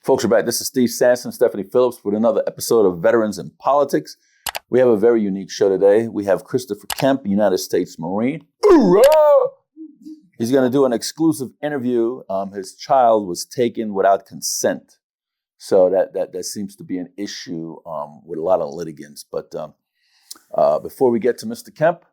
Folks are back. This is Steve Sanson, Stephanie Phillips with another episode of Veterans in Politics. We have a very unique show today. We have Christopher Kemp, United States Marine. Hoorah! He's going to do an exclusive interview. His child was taken without consent. So that seems to be an issue with a lot of litigants. But before we get to Mr. Kemp,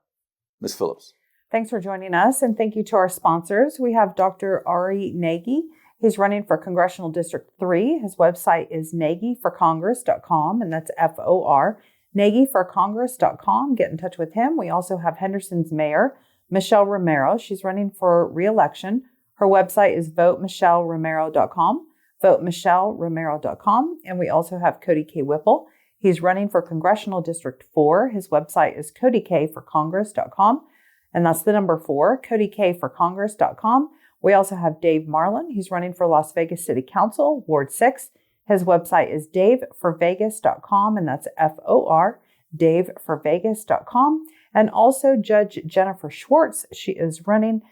Ms. Phillips. Thanks for joining us, and thank you to our sponsors. We have Dr. Ari Nagy. He's running for Congressional District 3. His website is nagyforcongress.com, and that's F-O-R, nagyforcongress.com. Get in touch with him. We also have Henderson's mayor, Michelle Romero. She's running for re-election. Her website is votemichelleromero.com, votemichelleromero.com. And we also have Cody K. Whipple. He's running for Congressional District 4. His website is codykforcongress.com, and that's the number 4, codykforcongress.com. We also have Dave Marlin. He's running for Las Vegas City Council, Ward 6. His website is daveforvegas.com, and that's F-O-R, daveforvegas.com. And also Judge Jennifer Schwartz. She is running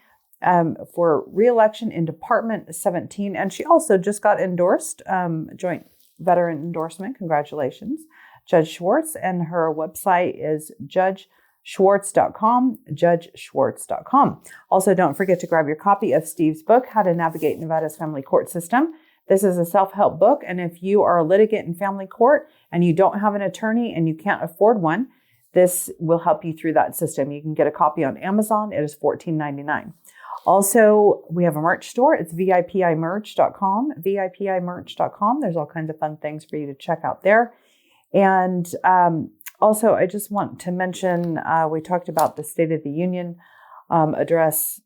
for re-election in Department 17, and she also just got endorsed, joint veteran endorsement. Congratulations, Judge Schwartz. And her website is judgeschwartz.com, judgeschwartz.com. Also, don't forget to grab your copy of Steve's book, How to Navigate Nevada's Family Court System. This is a self-help book, and if you are a litigant in family court and you don't have an attorney and you can't afford one, this will help you through that system. You can get a copy on Amazon. It is $14.99. Also, we have a merch store. It's vipimerch.com, vipimerch.com. There's all kinds of fun things for you to check out there. And also, I just want to mention, we talked about the State of the Union address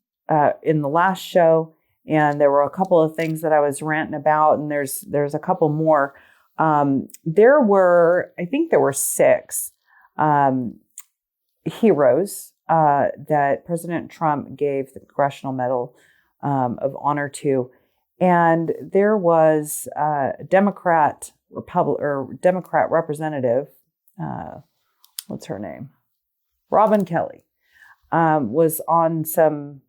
in the last show, and there were a couple of things that I was ranting about, and there's a couple more. There were 6 heroes that President Trump gave the Congressional Medal of Honor to, and there was a Democrat representative. What's her name? Robin Kelly was on some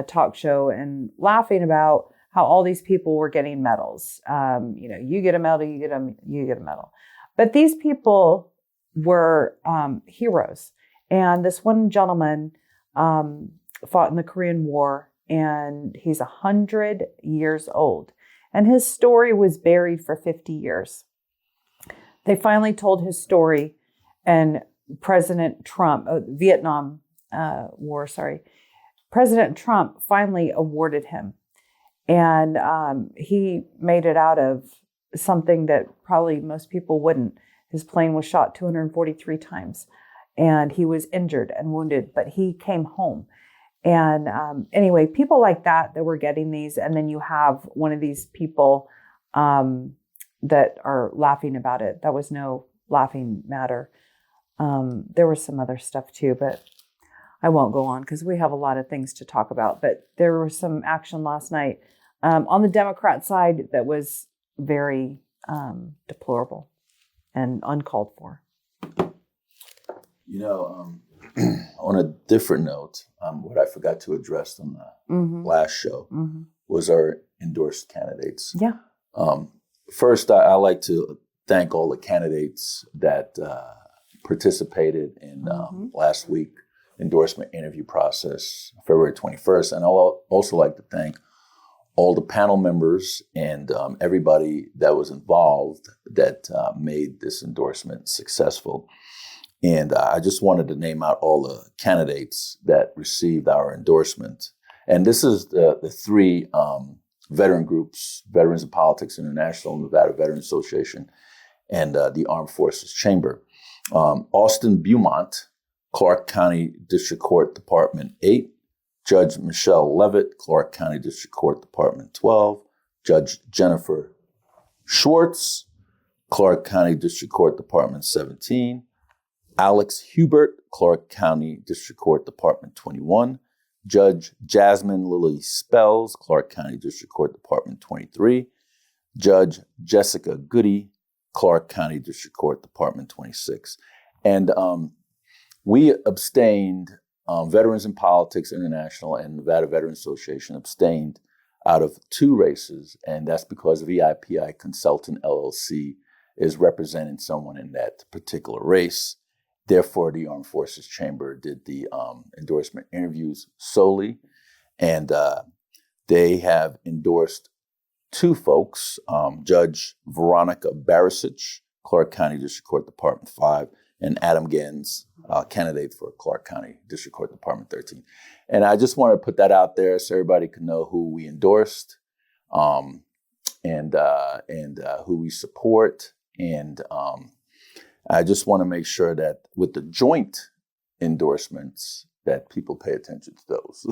talk show and laughing about how all these people were getting medals. You get a medal, you get a medal. But these people were heroes. And this one gentleman fought in the Korean War, and he's 100 years old. And his story was buried for 50 years. They finally told his story, and President Trump, Vietnam War, President Trump finally awarded him. And he made it out of something that probably most people wouldn't. His plane was shot 243 times, and he was injured and wounded, but he came home. And anyway, people like that were getting these. And then you have one of these people that are laughing about it. That was no laughing matter. There was some other stuff too, but I won't go on because we have a lot of things to talk about. But there was some action last night on the Democrat side that was very deplorable and uncalled for. On a different note, what I forgot to address on the last show was our endorsed candidates. Yeah. First, I like to thank all the candidates that participated in last week endorsement interview process, February 21st. And I'll also like to thank all the panel members and everybody that was involved that made this endorsement successful. And I just wanted to name out all the candidates that received our endorsement. And this is the 3 veteran groups: Veterans in Politics International, Nevada Veterans Association, and the Armed Forces Chamber. Austin Beaumont, Clark County District Court, Department 8. Judge Michelle Levitt, Clark County District Court, Department 12. Judge Jennifer Schwartz, Clark County District Court, Department 17. Alex Hubert, Clark County District Court, Department 21. Judge Jasmine Lily Spells, Clark County District Court, Department 23. Judge Jessica Goody, Clark County District Court, Department 26. And we abstained, Veterans in Politics International and Nevada Veterans Association abstained out of 2 races, and that's because VIPI Consultant LLC is representing someone in that particular race. Therefore, the Armed Forces Chamber did the endorsement interviews solely, and they have endorsed 2 folks, Judge Veronica Barisic, Clark County District Court Department 5, and Adam Gens, candidate for Clark County District Court Department 13. And I just want to put that out there so everybody can know who we endorsed, and who we support. And I just want to make sure that with the joint endorsements that people pay attention to those.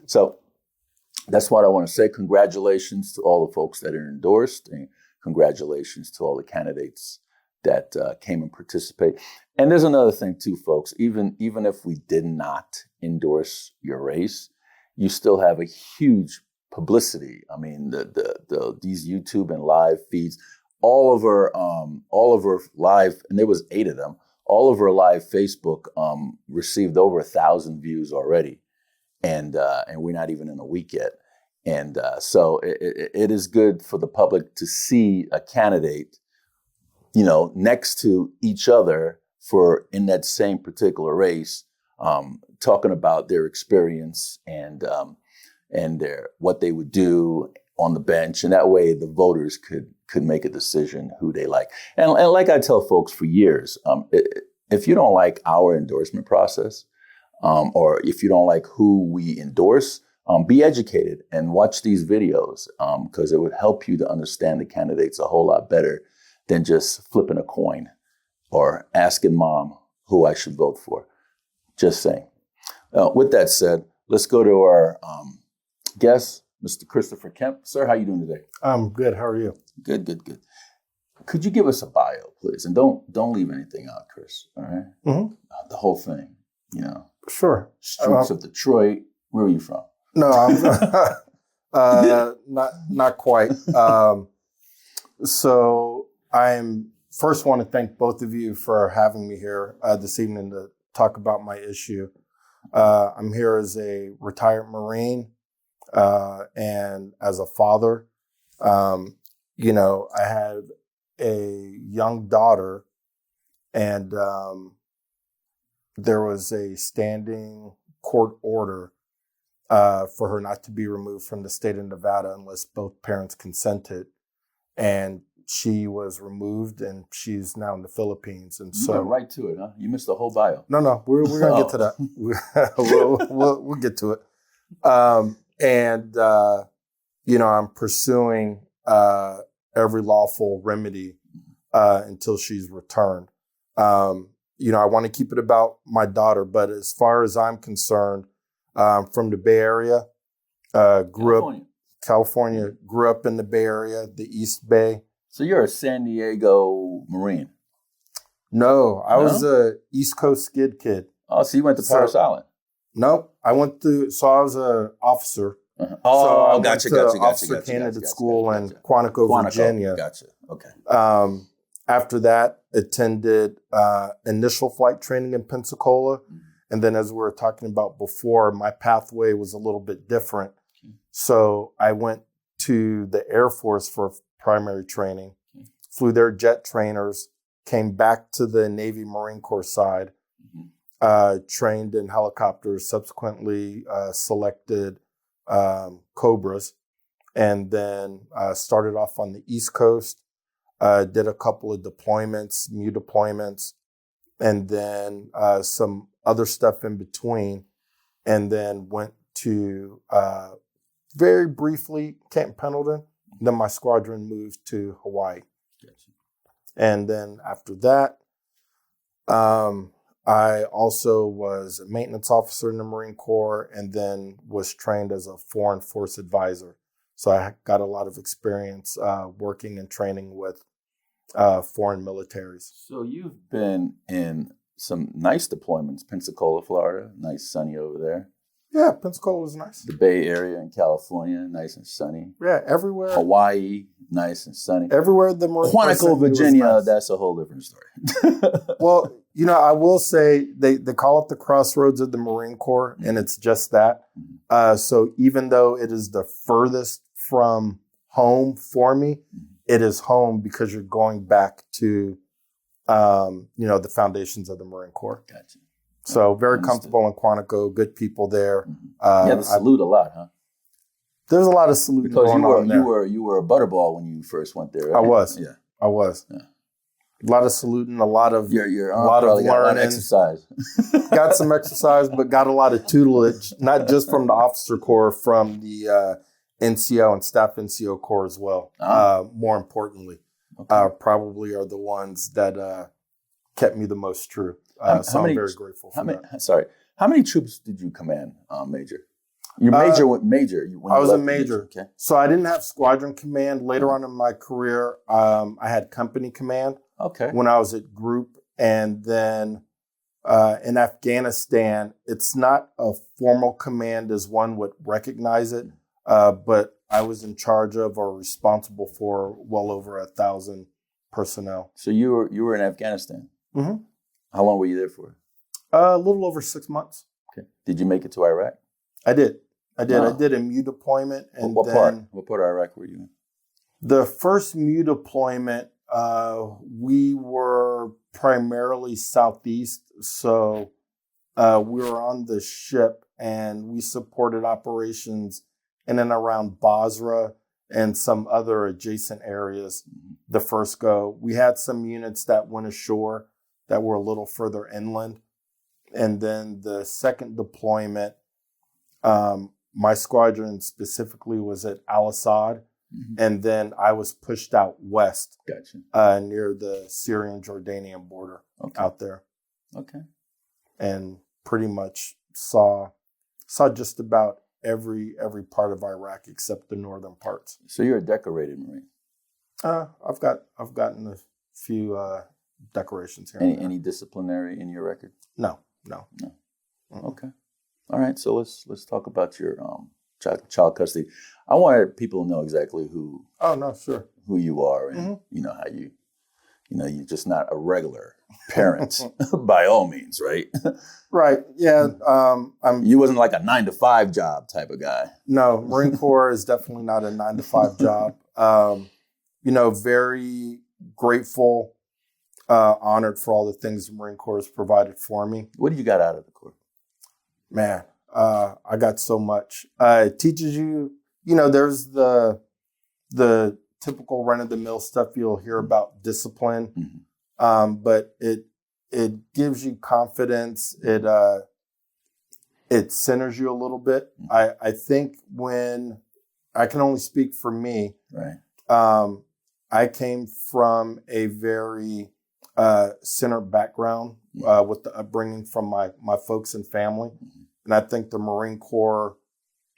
So that's what I want to say. Congratulations to all the folks that are endorsed, and congratulations to all the candidates that came and participate. And there's another thing too, folks. Even if we did not endorse your race, you still have a huge publicity. I mean, these YouTube and live feeds, all of our live, and there was 8 of them. All of our live Facebook received over 1,000 views already, and we're not even in a week yet. And so it is good for the public to see a candidate, next to each other in that same particular race, talking about their experience and what they would do on the bench, and that way the voters could make a decision who they like. And like I tell folks for years, if you don't like our endorsement process, or if you don't like who we endorse, be educated and watch these videos, because it would help you to understand the candidates a whole lot better than just flipping a coin or asking mom who I should vote for. Just saying. With that said, let's go to our guest, Mr. Christopher Kemp. Sir, how you doing today? I'm good. How are you? Good. Could you give us a bio, please? And don't leave anything out, Chris. All right? Mm-hmm. The whole thing, Sure. Streets of Detroit. Where are you from? No, I'm not quite. So I'm first want to thank both of you for having me here this evening to talk about my issue. I'm here as a retired Marine and as a father. I had a young daughter, and there was a standing court order for her not to be removed from the state of Nevada unless both parents consented. And she was removed, and she's now in the Philippines. And You went right to it, huh? You missed the whole bio. No, we're going to get to that. We'll get to it. I'm pursuing every lawful remedy until she's returned. I want to keep it about my daughter, but as far as I'm concerned, from the Bay Area, California, grew up in the Bay Area, the East Bay. So you're a San Diego Marine? No, I was a East Coast skid kid. Oh, so you went to Parris Island? Nope, I was an officer. Uh-huh. Oh, gotcha. Officer candidate school in Quantico, Virginia. Gotcha. Okay. After that, attended initial flight training in Pensacola. Mm-hmm. And then, as we were talking about before, my pathway was a little bit different. Okay. So I went to the Air Force for primary training, flew their jet trainers, came back to the Navy Marine Corps side, trained in helicopters, subsequently selected Cobras, and then started off on the East Coast, did a couple of deployments, MU deployments, and then some other stuff in between, and then went to very briefly Camp Pendleton. Then my squadron moved to Hawaii. Gotcha. And then after that, I also was a maintenance officer in the Marine Corps, and then was trained as a foreign force advisor. So I got a lot of experience working and training with foreign militaries. So you've been in some nice deployments, Pensacola, Florida, nice sunny over there. Yeah, Pensacola was nice. The Bay Area in California, nice and sunny. Yeah, everywhere. Hawaii, nice and sunny. Everywhere the Marine Corps Quantico, sent me was Virginia, nice. that's a whole different story. Well, I will say they call it the crossroads of the Marine Corps, and it's just that. So even though it is the furthest from home for me, it is home because you're going back to, the foundations of the Marine Corps. Gotcha. So very comfortable in Quantico, good people there. You had to salute a lot, huh? There's a lot of saluting because going on there. you were a butterball when you first went there, right? I was. Yeah. I was. Yeah. A lot of saluting, a lot of your a lot of learning, got a lot of exercise. exercise. Got some exercise, but got a lot of tutelage, not just from the officer corps, from the NCO and staff NCO corps as well. More importantly, probably are the ones that kept me the most true. I'm very grateful for that. How many troops did you command, Major? Your major went major. I was a major. Okay. So I didn't have squadron command. Later on in my career, I had company command. Okay. When I was at group. And then in Afghanistan, it's not a formal command as one would recognize it, but I was in charge of or responsible for well over 1,000 personnel. So you were in Afghanistan? Mm-hmm. How long were you there for? A little over 6 months. Okay. Did you make it to Iraq? I did. No. I did a MU deployment. And what part of Iraq were you in? The first MU deployment, we were primarily southeast. So we were on the ship and we supported operations in and around Basra and some other adjacent areas. The first go. We had some units that went ashore that were a little further inland. And then the second deployment, my squadron specifically was at Al-Assad. Mm-hmm. And then I was pushed out west. Gotcha. Near the Syrian-Jordanian border out there. Okay. And pretty much saw just about every part of Iraq except the northern parts. So you're a decorated Marine? I've gotten a few decorations here. Any disciplinary in your record? No. Mm-hmm. Okay. All right. So let's talk about your child custody. I wanted people to know exactly who. Oh no, sure. Who you are, and how you're just not a regular parent by all means, right? Right. Yeah. You wasn't like a 9-to-5 job type of guy. No, Marine Corps is definitely not a 9-to-5 job. Very grateful, honored for all the things the Marine Corps has provided for me. What do you got out of the Corps? Man, I got so much. It teaches you, there's the typical run-of-the-mill stuff you'll hear about discipline, but it gives you confidence. It centers you a little bit. I think when I can only speak for me, right? I came from a very centered background with the upbringing from my folks and family. And I think the Marine Corps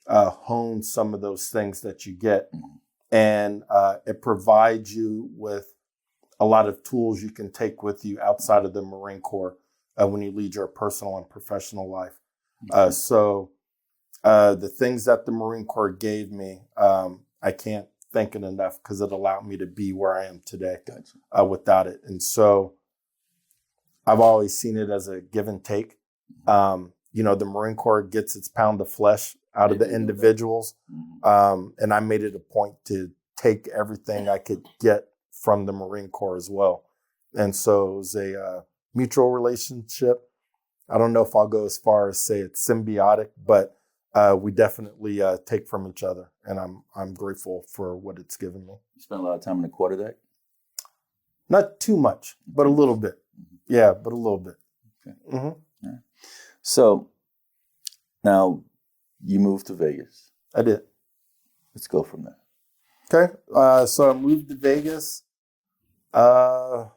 hones some of those things that you get. And it provides you with a lot of tools you can take with you outside of the Marine Corps when you lead your personal and professional life. So the things that the Marine Corps gave me, I can't thank it enough because it allowed me to be where I am today. Gotcha. Without it. And so I've always seen it as a give and take. The Marine Corps gets its pound of flesh out of the individuals. And I made it a point to take everything I could get from the Marine Corps as well. And so it was a mutual relationship. I don't know if I'll go as far as say it's symbiotic, but we definitely take from each other. And I'm grateful for what it's given me. You spent a lot of time in the quarterdeck? Not too much, but a little bit. Yeah, but a little bit. Okay. Mm-hmm. Right. So now you moved to Vegas. I did. Let's go from there. Okay. So I moved to Vegas the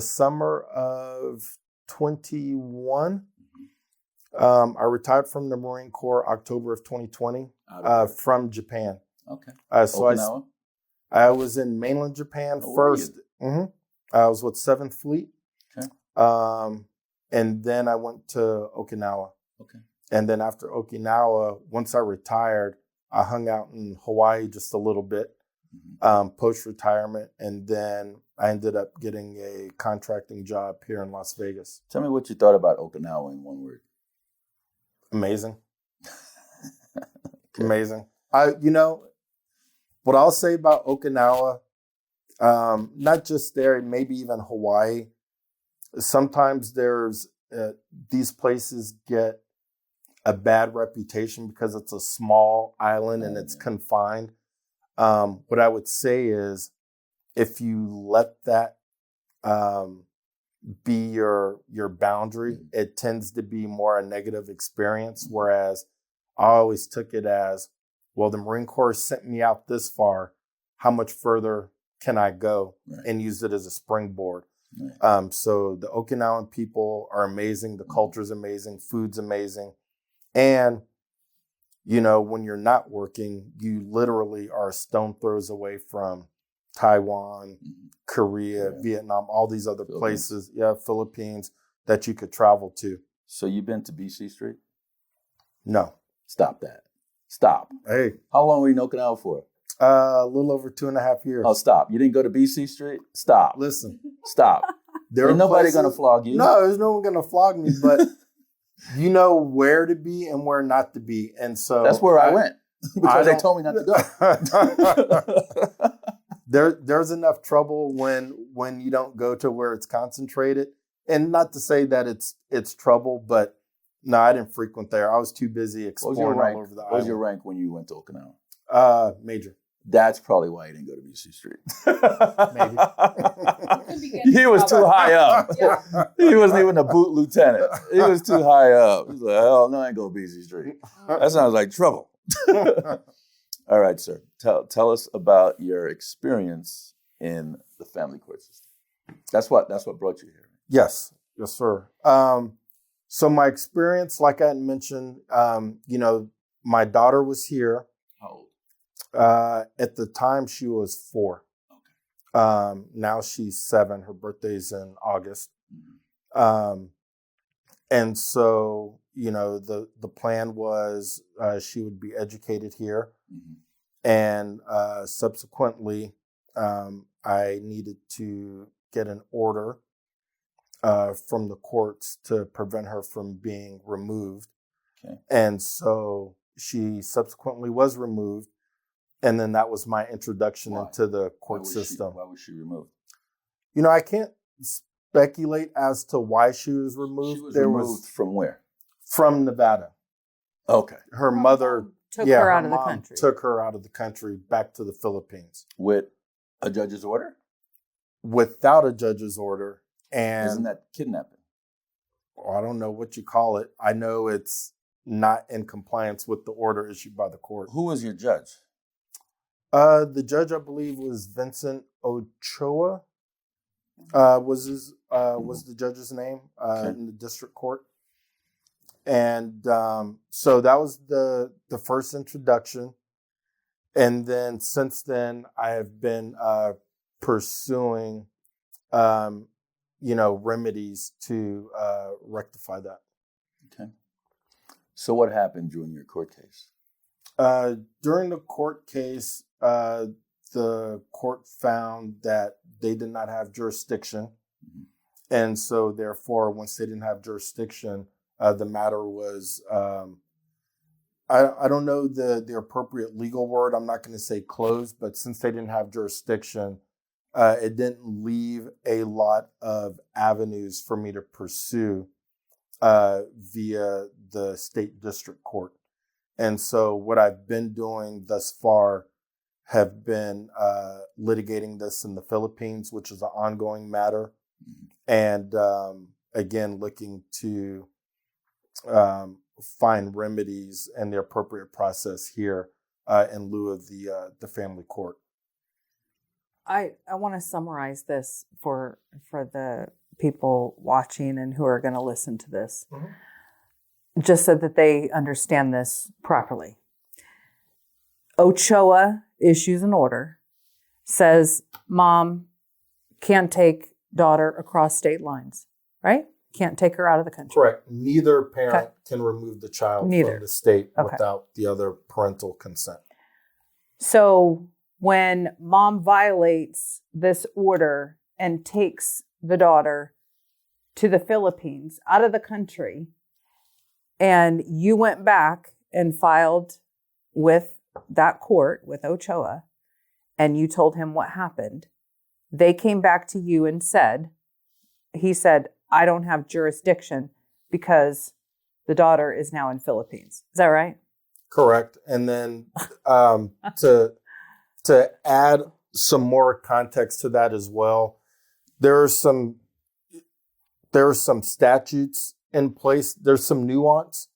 summer of 21. I retired from the Marine Corps October of 2020 from Japan. Okay. So Okinawa? I was in mainland Japan first. Mm-hmm. I was with 7th Fleet. Okay. And then I went to Okinawa. Okay. And then after Okinawa, once I retired, I hung out in Hawaii just a little bit, post-retirement. And then I ended up getting a contracting job here in Las Vegas. Tell me what you thought about Okinawa in one word. Amazing. Okay. Amazing. What I'll say about Okinawa, not just there, maybe even Hawaii, sometimes there's these places get a bad reputation because it's a small island and it's confined. What I would say is, if you let that be your boundary, it tends to be more a negative experience. Whereas I always took it as, well, the Marine Corps sent me out this far. How much further can I go? Right. And use it as a springboard. Right. So the Okinawan people are amazing. The culture's amazing. Food's amazing. And, when you're not working, you literally are a stone throws away from Taiwan, Korea, Vietnam, all these other places. Yeah, Philippines that you could travel to. So you've been to BC Street? No. Stop that. Stop. Hey. How long were you in Okinawa for? A little over 2.5 years. Oh, stop. You didn't go to BC Street? Stop. Listen. Stop. There's nobody going to flog you. No, there's no one going to flog me, but you know where to be and where not to be. And so that's where I went because they told me not to go. There's enough trouble when you don't go to where it's concentrated. And not to say that it's trouble, but no, I didn't frequent there. I was too busy exploring all over the island. What was your rank when you went to Okinawa? Major. That's probably why you didn't go to BC Street. Maybe. He was too high up. Yeah. He wasn't even a boot lieutenant. He was too high up. He's like, hell no, I ain't go to BC Street. That sounds like trouble. All right, sir. Tell us about your experience in the family court system. That's what brought you here. Yes, sir. So my experience, like I had mentioned, my daughter was here. How old? At the time, she was 4. Okay. Now she's 7. Her birthday's in August. Mm-hmm. And so, the plan was she would be educated here. Mm-hmm. And subsequently, I needed to get an order from the courts to prevent her from being removed. Okay. And so she subsequently was removed. And then that was my introduction into the court system. Why was she removed? I can't speculate as to why she was removed. She was removed from where? From Nevada. Okay. Her mother took her out of the mom country. Took her out of the country back to the Philippines. With a judge's order? Without a judge's order. And isn't that kidnapping? I don't know what you call it. I know it's not in compliance with the order issued by the court. Who was your judge? The judge, I believe, was Vincent Ochoa. Was the judge's name in the district court. And so that was the first introduction. And then since then, I have been pursuing, remedies to rectify that. Okay. So what happened during your court case? During the court case, the court found that they did not have jurisdiction. Mm-hmm. And so therefore, once they didn't have jurisdiction, the matter was, I don't know the appropriate legal word. I'm not going to say closed, but since they didn't have jurisdiction, it didn't leave a lot of avenues for me to pursue via the state district court. And so what I've been doing thus far have been litigating this in the Philippines, which is an ongoing matter. And again, looking to find remedies and the appropriate process here in lieu of the family court. I want to summarize this for the people watching and who are going to listen to this, just so that they understand this properly. Ochoa issues an order, says, Mom can't take daughter across state lines, right? Can't take her out of the country. Correct. Neither parent can remove the child from the state without the other parental consent. So when mom violates this order and takes the daughter to the Philippines, out of the country, and you went back and filed with that court, with Ochoa, and you told him what happened, they came back to you and he said, I don't have jurisdiction because the daughter is now in Philippines. Is that right? Correct. And then to add some more context to that as well, there are some statutes in place. There's some nuance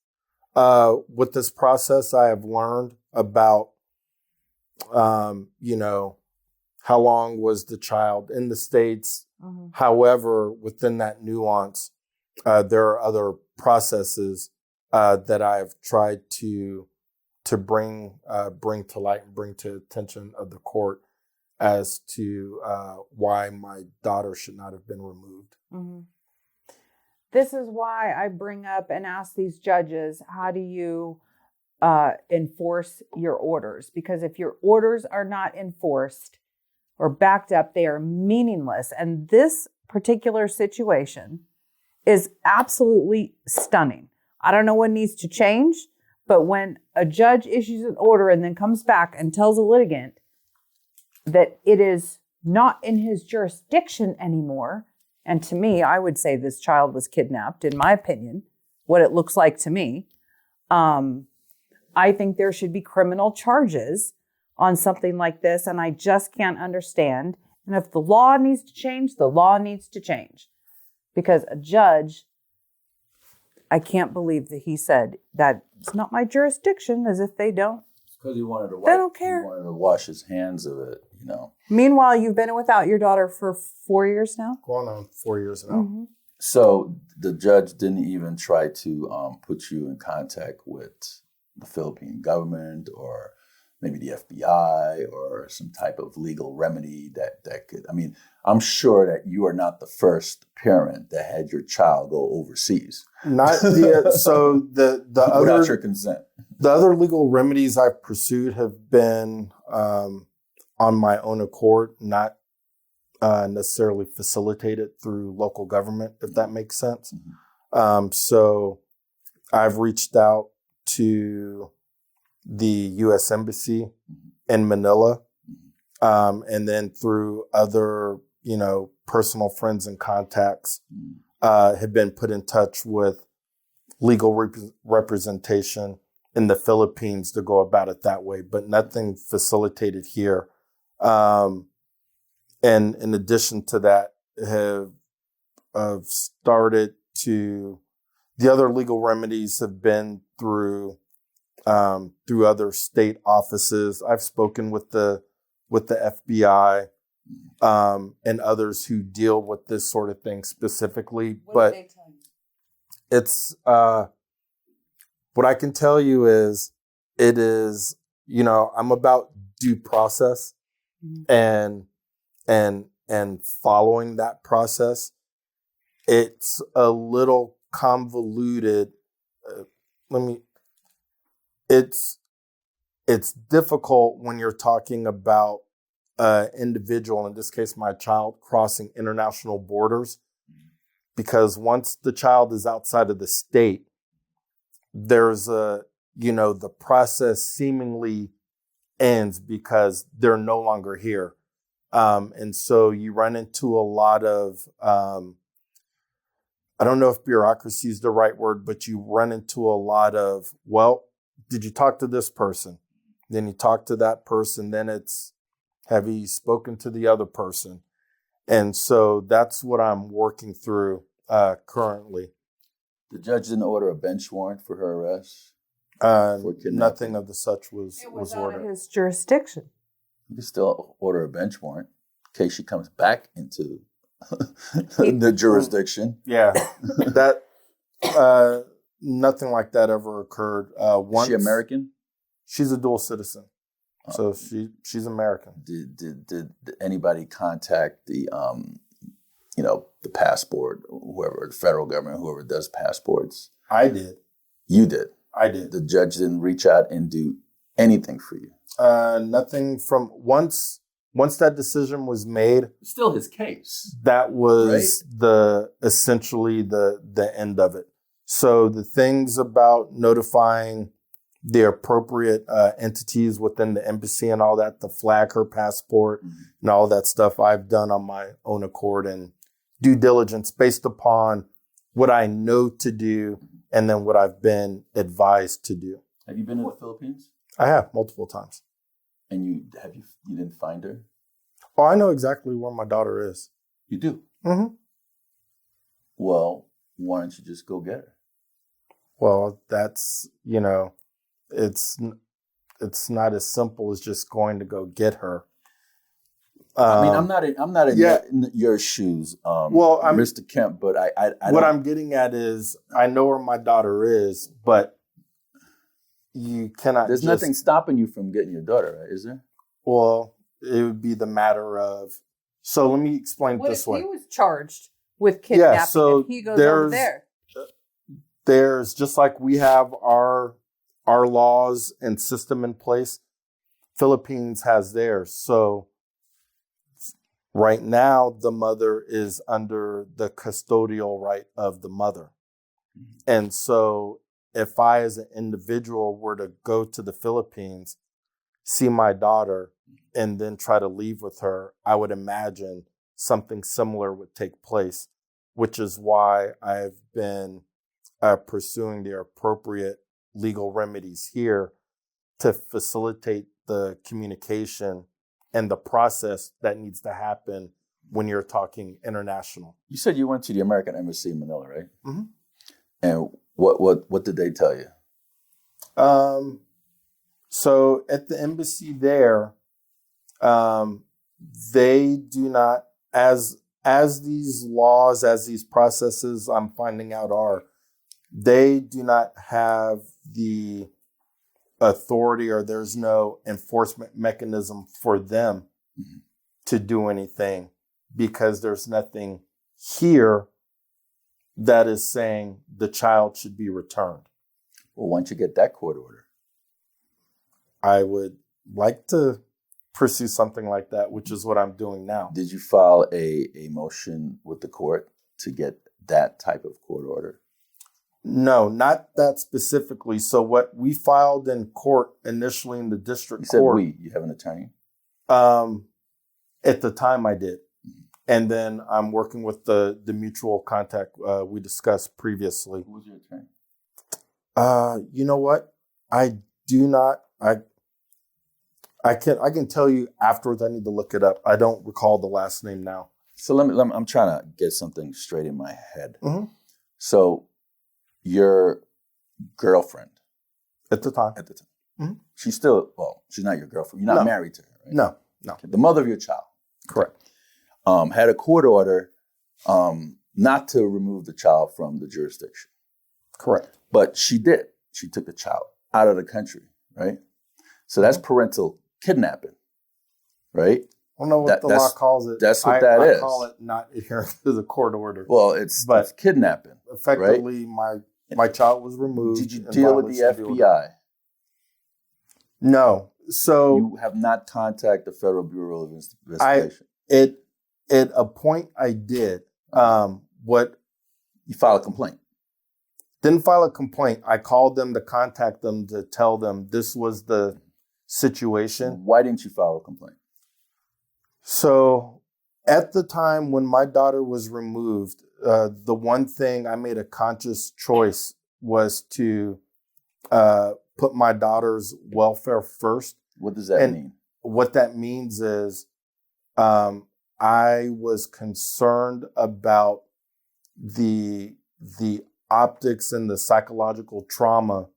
with this process. I have learned about, how long was the child in the States. Mm-hmm. However, within that nuance, there are other processes that I've tried to bring to light and bring to attention of the court as to why my daughter should not have been removed. Mm-hmm. This is why I bring up and ask these judges, how do you enforce your orders? Because if your orders are not enforced or backed up, they are meaningless. And this particular situation is absolutely stunning. I don't know what needs to change, but when a judge issues an order and then comes back and tells a litigant that it is not in his jurisdiction anymore, and to me, I would say this child was kidnapped, in my opinion, what it looks like to me. I think there should be criminal charges on something like this, and I just can't understand. And if the law needs to change, the law needs to change. Because a judge, I can't believe that he said that it's not my jurisdiction, as if they don't. Because he wanted to. They don't care. He wanted to wash his hands of it, Meanwhile, you've been without your daughter for 4 years now? Going on 4 years now. Mm-hmm. So the judge didn't even try to put you in contact with the Philippine government or maybe the FBI or some type of legal remedy that could, I'm sure that you are not the first parent that had your child go overseas. Not the, so the without other, your consent. The other legal remedies I've pursued have been on my own accord, not necessarily facilitated through local government, if that makes sense. Mm-hmm. So I've reached out to the U.S. Embassy in Manila, and then through other, personal friends and contacts, have been put in touch with legal representation in the Philippines to go about it that way, but nothing facilitated here. And in addition to that, have started to, the other legal remedies have been through other state offices. I've spoken with the FBI and others who deal with this sort of thing specifically. What did they tell you? It's what I can tell you is it is, I'm about due process, mm-hmm. and following that process. It's a little convoluted. It's difficult when you're talking about an individual, in this case, my child, crossing international borders, because once the child is outside of the state, there's the process seemingly ends because they're no longer here. And so you run into a lot of, I don't know if bureaucracy is the right word, but you run into a lot of, well, did you talk to this person? Then you talk to that person. Then it's, have you spoken to the other person? And so that's what I'm working through currently. The judge didn't order a bench warrant for her arrest? Nothing of the such was ordered. Out of his jurisdiction. You can still order a bench warrant in case she comes back into the jurisdiction. Yeah, that nothing like that ever occurred. Once, is she American? She's a dual citizen, so she's American. Did anybody contact the the passport, whoever, the federal government, whoever does passports. I did. You did. I did. The judge didn't reach out and do anything for you. Nothing from once that decision was made. Still his case. That was essentially the end of it. So the things about notifying the appropriate entities within the embassy and all that, to flag her passport and all that stuff, I've done on my own accord and due diligence based upon what I know to do and then what I've been advised to do. Have you been to the Philippines? I have multiple times. And you didn't find her? Oh, I know exactly where my daughter is. You do? Mm-hmm. Well, why don't you just go get her? Well, that's, it's not as simple as just going to go get her. I'm not in your shoes, Mr. Kemp. But I what I'm getting at is I know where my daughter is, but you cannot. There's nothing stopping you from getting your daughter, right? Is there? Well, it would be the matter of. So let me explain it this way. What if he was charged with kidnapping? Yeah, so if he goes over there. There's just like we have our laws and system in place. Philippines has theirs. So right now, the mother is under the custodial right of the mother. And so if I, as an individual, were to go to the Philippines, see my daughter, and then try to leave with her, I would imagine something similar would take place, which is why I've been pursuing the appropriate legal remedies here to facilitate the communication and the process that needs to happen when you're talking international. You said you went to the American Embassy in Manila, right? Mm-hmm. And what did they tell you? So at the embassy there, they do not, as these laws, as these processes I'm finding out are, they do not have the authority, or there's no enforcement mechanism for them to do anything, because there's nothing here that is saying the child should be returned. Well, once you get that court order, I would like to pursue something like that, which is what I'm doing now. Did you file a motion with the court to get that type of court order? No, not that specifically. So what we filed in court initially in the district court. You said you have an attorney? At the time I did. And then I'm working with the mutual contact we discussed previously. Who was your attorney? You know what? I do not. I can tell you afterwards. I need to look it up. I don't recall the last name now. So let me I'm trying to get something straight in my head. Mm-hmm. So your girlfriend at the time, mm-hmm. She's not your girlfriend. You're not married to her, right? No. Okay. The mother of your child. Correct. Had a court order not to remove the child from the jurisdiction. Correct. But she did. She took the child out of the country, right? So that's parental kidnapping, right? I don't know what the law calls it. That's what that is. I call it not adhering to the court order. Well, it's kidnapping. Effectively, right? my child was removed. Did you deal with the FBI? No. So you have not contacted the Federal Bureau of Investigation. At a point I did. You filed a complaint? Didn't file a complaint. I called them to contact them to tell them this was the situation. Why didn't you file a complaint? So at the time when my daughter was removed, the one thing I made a conscious choice was to put my daughter's welfare first. What does that mean? What that means is I was concerned about the optics and the psychological trauma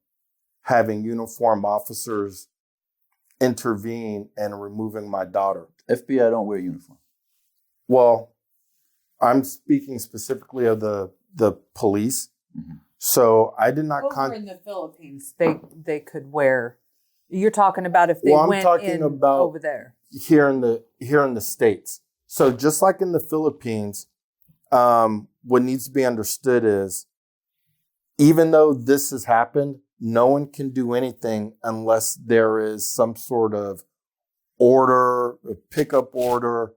having uniformed officers intervene and removing my daughter. FBI don't wear uniform. Well, I'm speaking specifically of the police. Mm-hmm. So I did not. Over in the Philippines, they could wear. You're talking about if they went over there here in the States. So just like in the Philippines, what needs to be understood is, even though this has happened, no one can do anything unless there is some sort of order, a pickup order,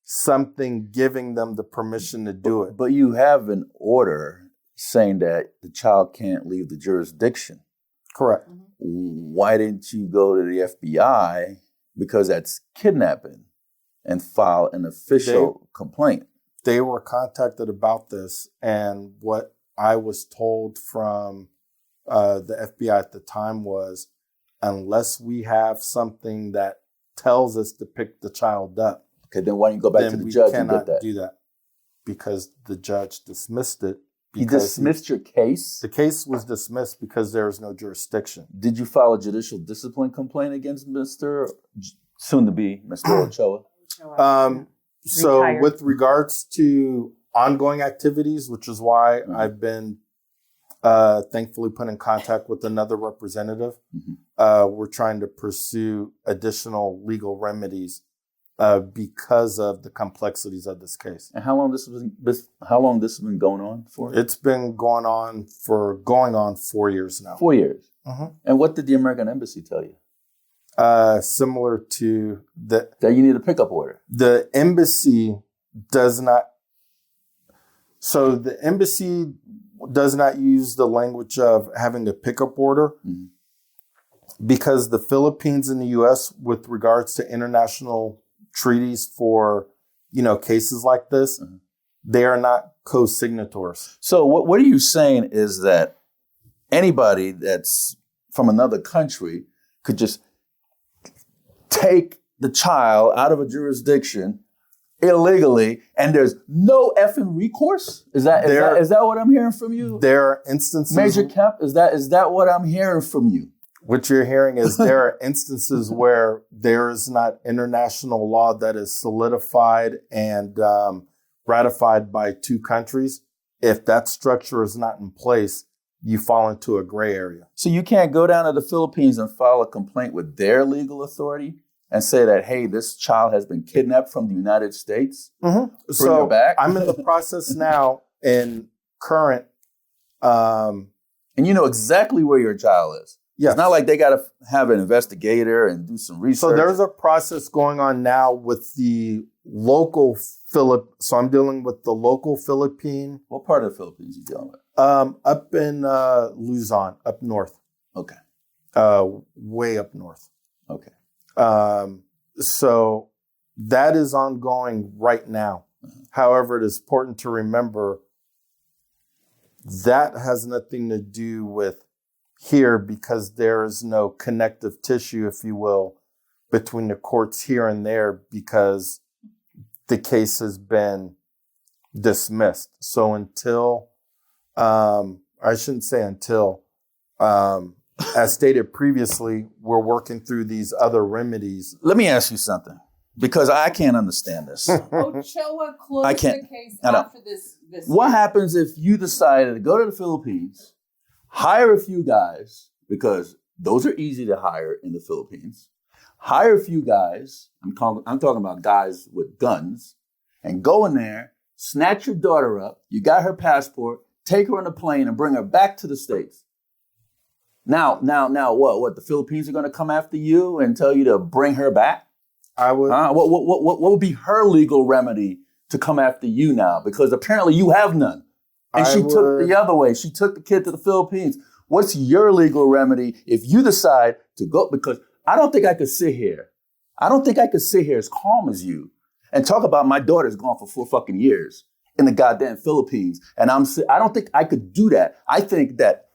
something giving them the permission to do it. But you have an order saying that the child can't leave the jurisdiction. Correct. Why didn't you go to the FBI, because that's kidnapping, and file an official complaint? They were contacted about this, and what I was told from the FBI at the time was, unless we have something that tells us to pick the child up, okay, then why don't you go back to the judge and get that? Do that because the judge dismissed it. He dismissed your case? The case was dismissed because there is no jurisdiction. Did you file a judicial discipline complaint against soon to be Mr. Ochoa? So Retired. with regards to ongoing activities, which is why I've been thankfully put in contact with another representative, we're trying to pursue additional legal remedies because of the complexities of this case. And how long this has been going on for? It's been going on 4 years now. 4 years. Mm-hmm. And what did the American Embassy tell you? Similar to that you need a pickup order. The embassy does not. So the embassy does not use the language of having a pickup order because the Philippines and the U.S. with regards to international treaties for, cases like this, they are not co-signatories. So what are you saying is that anybody that's from another country could just take the child out of a jurisdiction illegally, and there's no effing recourse? Is that what I'm hearing from you? There are instances, Major Kemp, is that what I'm hearing from you? What you're hearing is there are instances where there is not international law that is solidified and ratified by two countries. If that structure is not in place, you fall into a gray area. So you can't go down to the Philippines and file a complaint with their legal authority and say that, hey, this child has been kidnapped from the United States? So her back? I'm in the process now in current. And you know exactly where your child is. Yes. It's not like they got to have an investigator and do some research. So there's a process going on now with the local So I'm dealing with the local Philippine. What part of the Philippines are you dealing with? Up in Luzon, up north. Okay. Way up north. Okay. So that is ongoing right now. However, it is important to remember that has nothing to do with here because there is no connective tissue, if you will, between the courts here and there because the case has been dismissed. So until, I shouldn't say until, as stated previously, we're working through these other remedies. Let me ask you something, because I can't understand this. Ochoa closed the case after this. What happens if you decided to go to the Philippines, hire a few guys, because those are easy to hire in the Philippines, hire a few guys, I'm talking about guys with guns, and go in there, snatch your daughter up, you got her passport, take her on a plane and bring her back to the States. Now, what? The Philippines are going to come after you and tell you to bring her back? I would. What would be her legal remedy to come after you now? Because apparently you have none. And she took the other way. She took the kid to the Philippines. What's your legal remedy if you decide to go? Because I don't think I could sit here. I don't think I could sit here as calm as you and talk about my daughter's gone for 4 fucking years in the goddamn Philippines. And I don't think I could do that. I think that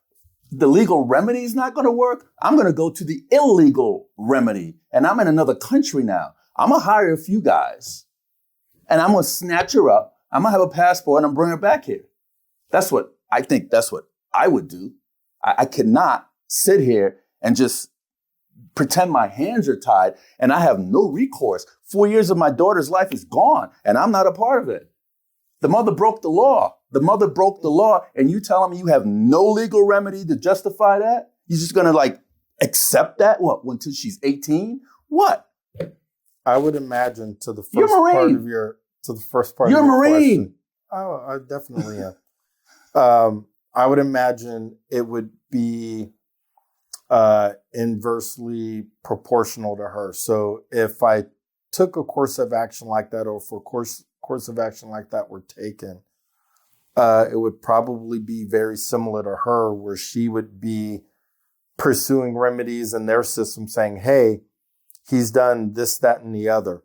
the legal remedy is not going to work. I'm going to go to the illegal remedy. And I'm in another country now. I'm going to hire a few guys and I'm going to snatch her up. I'm going to have a passport and I'm bring her back here. That's what I would do. I cannot sit here and just pretend my hands are tied and I have no recourse. 4 years of my daughter's life is gone and I'm not a part of it. The mother broke the law. The mother broke the law and you telling me you have no legal remedy to justify that? You're just going to accept that? What, until she's 18? What? I would imagine to the first You're a Marine. part of your, to the first part You're of your a Marine. question. Oh, I definitely am. I would imagine it would be inversely proportional to her. So if I took a course of action like that, or if a course of action like that were taken, it would probably be very similar to her, where she would be pursuing remedies in their system saying, hey, he's done this, that, and the other.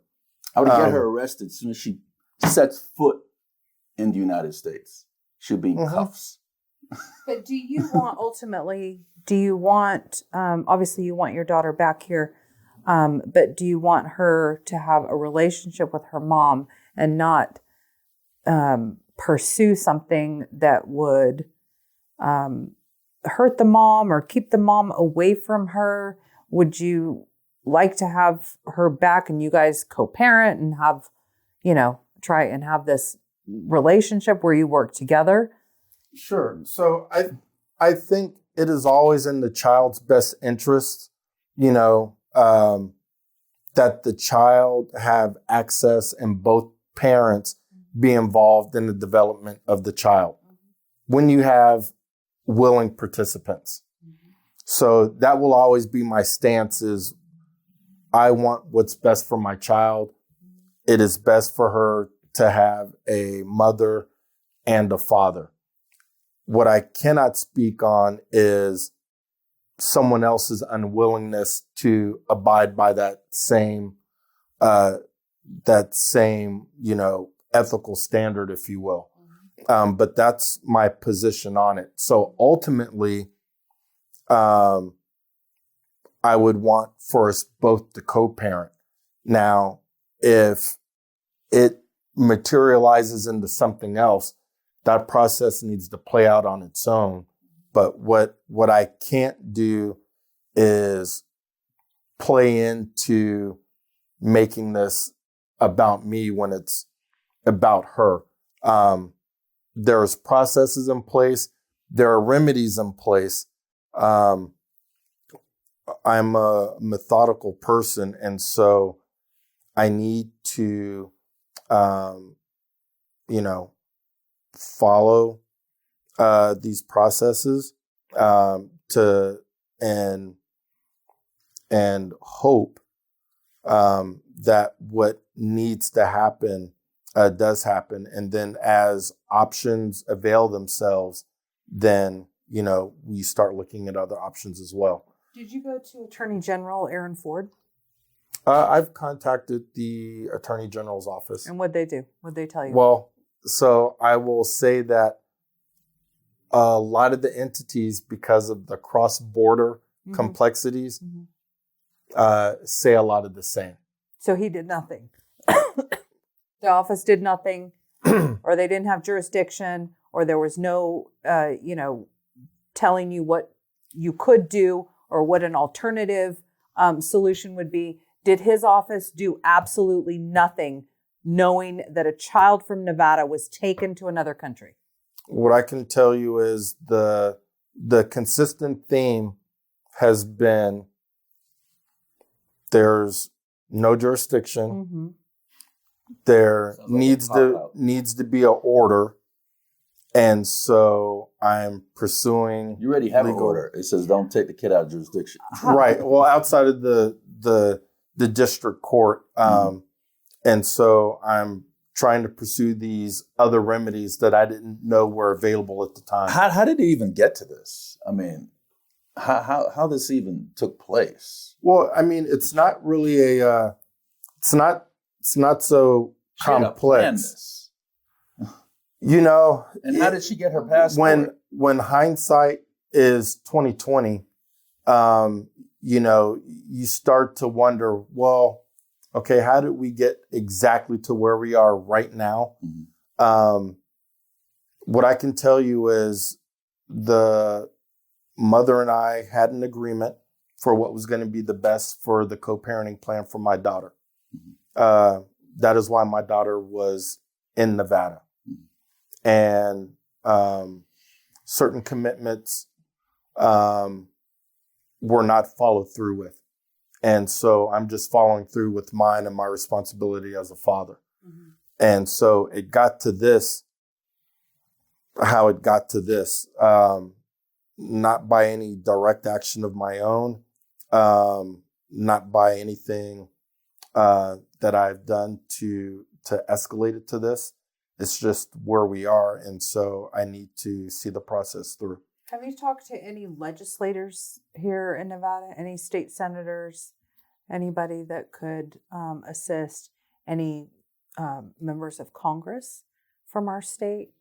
I would get her arrested as soon as she sets foot in the United States. She'll be in cuffs. But do you want, ultimately, obviously you want your daughter back here, but do you want her to have a relationship with her mom and not pursue something that would hurt the mom or keep the mom away from her? Would you like to have her back and you guys co-parent and have, try and have this relationship where you work together? Sure. So I think it is always in the child's best interest, that the child have access and both parents be involved in the development of the child when you have willing participants. So that will always be my stance, is I want what's best for my child. It is best for her to have a mother and a father. What I cannot speak on is someone else's unwillingness to abide by that same, ethical standard, if you will. But that's my position on it. So ultimately, I would want for us both to co-parent. Now, if it materializes into something else, that process needs to play out on its own. But what I can't do is play into making this about me when it's about her. There's processes in place. There are remedies in place. I'm a methodical person, and so I need to, follow these processes and hope that what needs to happen does happen. And then as options avail themselves, then, we start looking at other options as well. Did you go to Attorney General Aaron Ford? I've contacted the Attorney General's office. And what'd they do? What'd they tell you? Well, so I will say that a lot of the entities, because of the cross-border complexities, say a lot of the same. So he did nothing. The office did nothing, or they didn't have jurisdiction, or there was no, telling you what you could do or what an alternative solution would be. Did his office do absolutely nothing, knowing that a child from Nevada was taken to another country? What I can tell you is the consistent theme has been there's no jurisdiction. There needs to be an order. And so I'm pursuing. You already have an order. It says don't take the kid out of jurisdiction. Right. Well, outside of the district court. And so I'm trying to pursue these other remedies that I didn't know were available at the time. How did it even get to this? I mean, how this even took place? Well, I mean, it's not really it's not so complex. And how did she get her passport? When hindsight is 2020, you start to wonder, well, okay, how did we get exactly to where we are right now? What I can tell you is the mother and I had an agreement for what was going to be the best for the co-parenting plan for my daughter. That is why my daughter was in Nevada. And certain commitments were not followed through with. And so I'm just following through with mine and my responsibility as a father. And so it got to this, how it got to this. Not by any direct action of my own, not by anything that I've done to escalate it to this. It's just where we are, and so I need to see the process through. Have you talked to any legislators here in Nevada? Any state senators? Anybody that could assist? Any members of Congress from our state?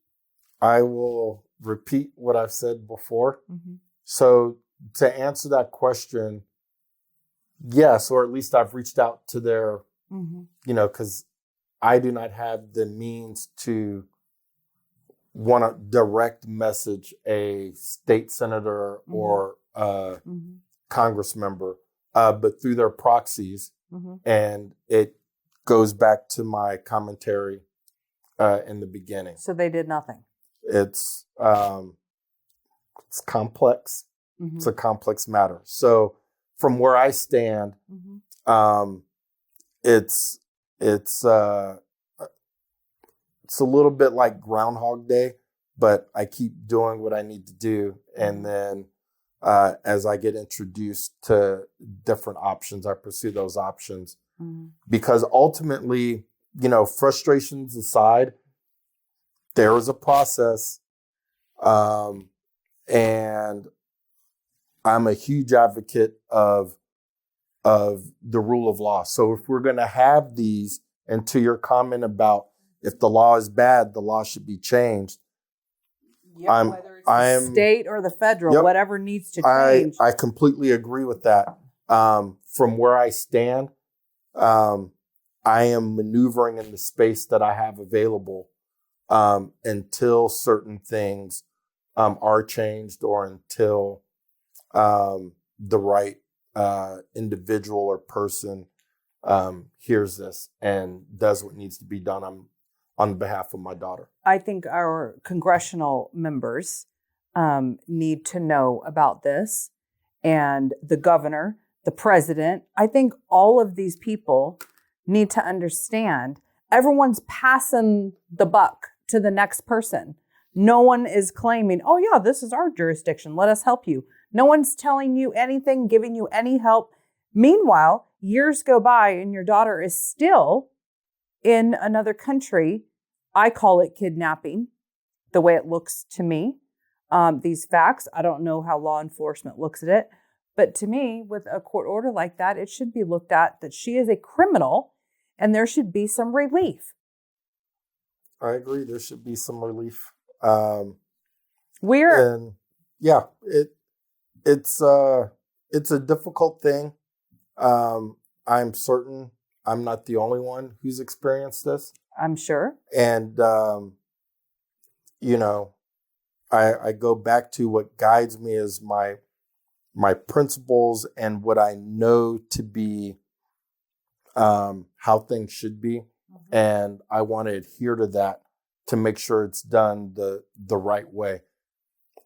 I will repeat what I've said before. Mm-hmm. So to answer that question, yes, or at least I've reached out to their, because I do not have the means to want to direct message a state senator or Congress member, but through their proxies. And it goes back to my commentary in the beginning. So they did nothing. It's complex. It's a complex matter. So from where I stand, it's a little bit like Groundhog Day, but I keep doing what I need to do. And then as I get introduced to different options, I pursue those options. Because ultimately, frustrations aside, there is a process. And I'm a huge advocate of the rule of law. So if we're going to have these, and to your comment about if the law is bad, the law should be changed. Yeah, whether it's the state or the federal, whatever needs to change. I completely agree with that. From where I stand, I am maneuvering in the space that I have available until certain things are changed, or until the right individual or person hears this and does what needs to be done on behalf of my daughter. I think our congressional members need to know about this, and the governor, the president. I think all of these people need to understand everyone's passing the buck to the next person. No one is claiming, oh yeah, this is our jurisdiction, let us help you. No one's telling you anything, giving you any help. Meanwhile, years go by and your daughter is still in another country. I call it kidnapping, the way it looks to me. These facts, I don't know how law enforcement looks at it, but to me, with a court order like that, it should be looked at that she is a criminal and there should be some relief. I agree. There should be some relief. It's a difficult thing. I'm certain I'm not the only one who's experienced this. I'm sure. And, I go back to what guides me as my principles and what I know to be how things should be. And I want to adhere to that to make sure it's done the right way.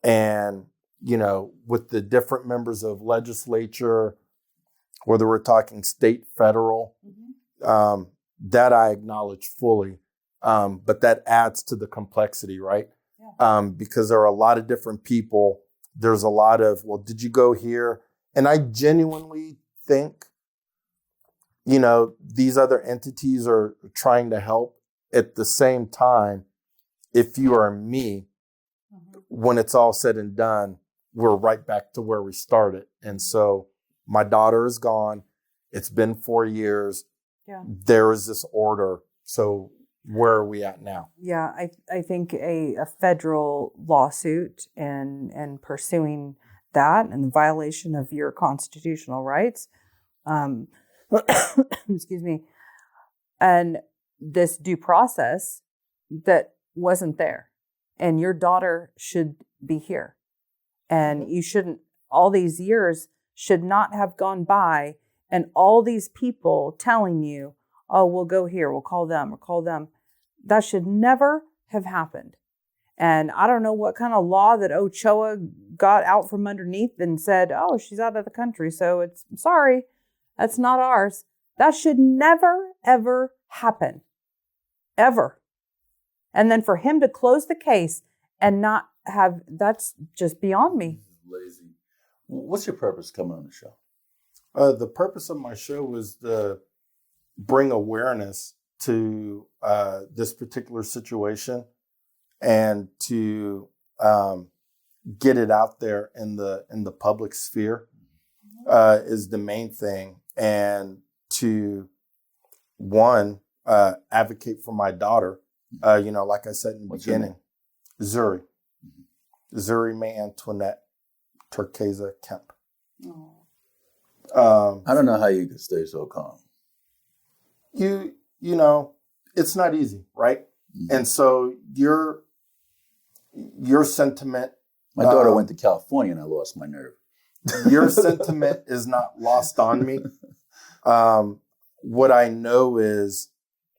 And, with the different members of legislature, whether we're talking state, federal, that I acknowledge fully. But that adds to the complexity, right? Yeah. Because there are a lot of different people. There's a lot of, well, did you go here? And I genuinely think, these other entities are trying to help. At the same time, if you are me, when it's all said and done, we're right back to where we started. And so my daughter is gone. It's been 4 years. Yeah. There is this order. So where are we at now? Yeah, I think a federal lawsuit and pursuing that and the violation of your constitutional rights, excuse me, and this due process that wasn't there. And your daughter should be here. And you shouldn't, all these years should not have gone by, and all these people telling you, oh, we'll go here, we'll call them or call them. That should never have happened. And I don't know what kind of law that Ochoa got out from underneath and said, oh, she's out of the country, so it's, sorry, that's not ours. That should never, ever happen. Ever. And then for him to close the case and not have, that's just beyond me. Lazy. What's your purpose coming on the show? The purpose of my show was to bring awareness to this particular situation and to get it out there in the public sphere is the main thing, and to advocate for my daughter. Like I said in the beginning, Zuri May Antoinette Turquesa Kemp. I don't know how you can stay so calm. It's not easy, right? Mm-hmm. And so your sentiment. My daughter went to California and I lost my nerve. Your sentiment is not lost on me. What I know is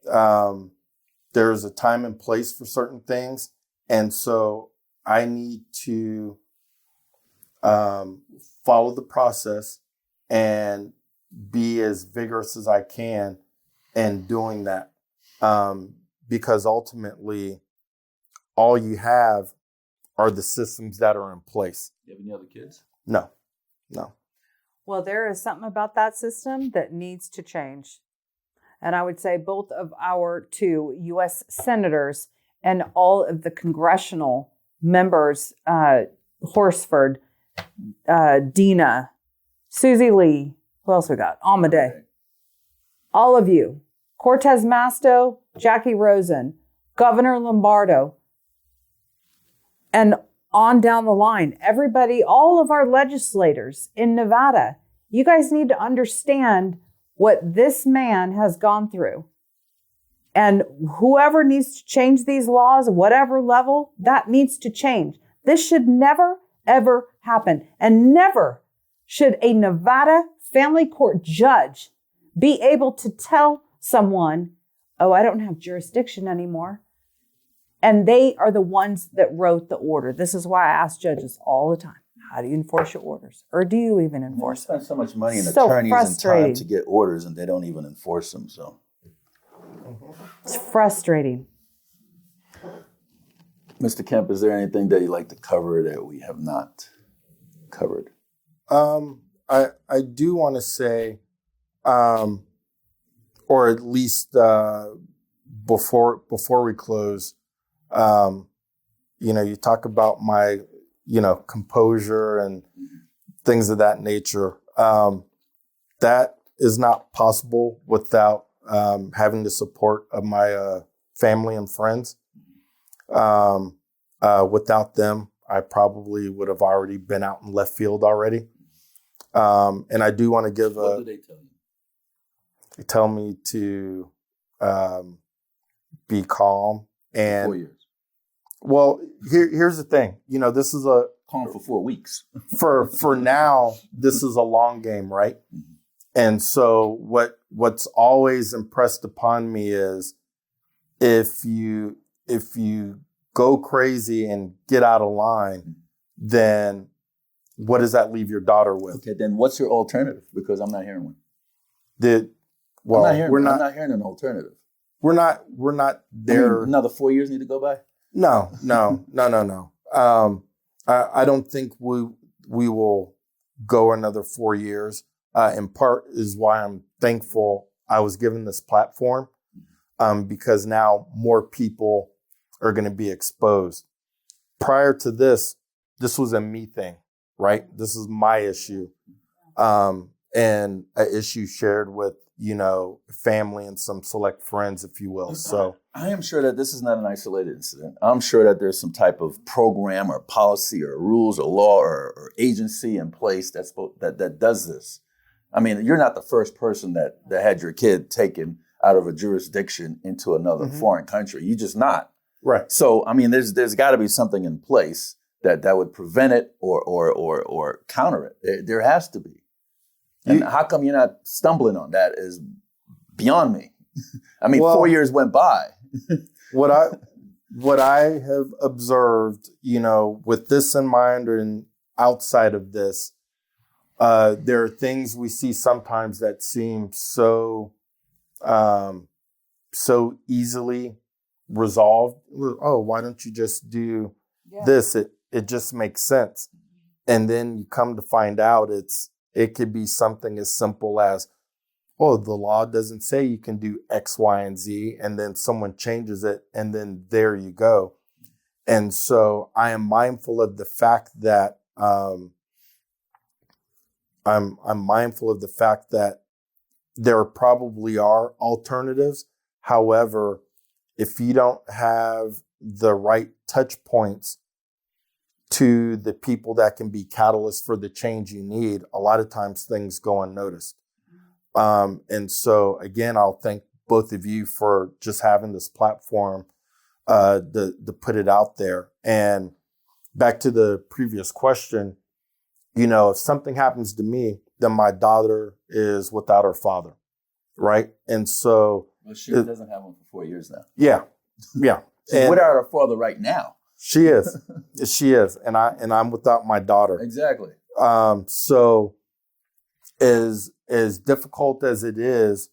there's a time and place for certain things. And so I need to follow the process and be as vigorous as I can in doing that. Because ultimately, all you have are the systems that are in place. You have any other kids? No. Well, there is something about that system that needs to change. And I would say both of our 2 U.S. senators and all of the congressional members, Horsford, Dina, Susie Lee, who else we got? Almaday. All of you, Cortez Masto, Jackie Rosen, Governor Lombardo, and on down the line, everybody, all of our legislators in Nevada, you guys need to understand what this man has gone through. And whoever needs to change these laws, whatever level, that needs to change. This should never, ever happen. And never should a Nevada family court judge be able to tell someone, oh, I don't have jurisdiction anymore. And they are the ones that wrote the order. This is why I ask judges all the time, how do you enforce your orders? Or do you even enforce them? Spend so much money in attorneys and time to get orders and they don't even enforce them. So it's frustrating. Mr. Kemp, is there anything that you'd like to cover that we have not covered? I do want to say, or at least before we close, you talk about my, composure and things of that nature. That is not possible without having the support of my family and friends. Without them, I probably would have already been out in left field already. And I do want to give What do they tell you? They tell me to be calm. And 4 years. Well, here's the thing. This is calm for 4 weeks. for now, this is a long game, right? Mm-hmm. And so what's always impressed upon me is if you go crazy and get out of line, then what does that leave your daughter with? Okay, then what's your alternative? Because I'm not hearing one. I'm not hearing an alternative. We're not there. Another 4 years need to go by? No. I don't think we will go another 4 years. In part is why I'm thankful I was given this platform, because now more people are going to be exposed. Prior to this was a me thing, right? This is my issue, and an issue shared with family and some select friends, if you will. So I am sure that this is not an isolated incident. I'm sure that there's some type of program or policy or rules or law or agency in place that does this. I mean, you're not the first person that had your kid taken out of a jurisdiction into another foreign country. You're just not. Right. So, I mean, there's got to be something in place that would prevent it or counter it. There has to be. And how come you're not stumbling on that is beyond me. I mean, 4 years went by. What I have observed, with this in mind and outside of this, there are things we see sometimes that seem so easily resolved. Oh, why don't you just do this, it just makes sense. And then you come to find out it could be something as simple as, oh, the law doesn't say you can do X, Y, and Z, and then someone changes it, and then there you go. And so I am mindful of the fact that I'm mindful of the fact that there probably are alternatives. However, if you don't have the right touch points to the people that can be catalysts for the change you need, a lot of times things go unnoticed. And so, again, I'll thank both of you for just having this platform to put it out there. And back to the previous question, if something happens to me, then my daughter is without her father, right? And so... Well, she doesn't have one for 4 years now. Yeah. She's without her father right now. She is. She is. And I'm without my daughter. Exactly. So as difficult as it is,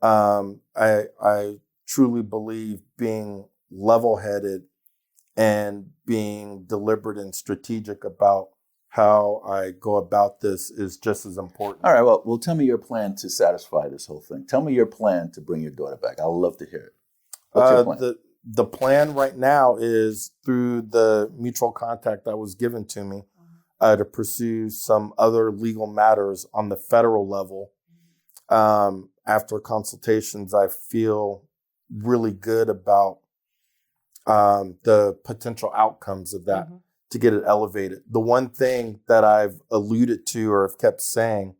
I truly believe being level-headed and being deliberate and strategic about how I go about this is just as important. All right. Well, tell me your plan to satisfy this whole thing. Tell me your plan to bring your daughter back. I'd love to hear it. What's your plan? The plan right now is through the mutual contact that was given to me to pursue some other legal matters on the federal level. After consultations, I feel really good about the potential outcomes of that to get it elevated. The one thing that I've alluded to or have kept saying,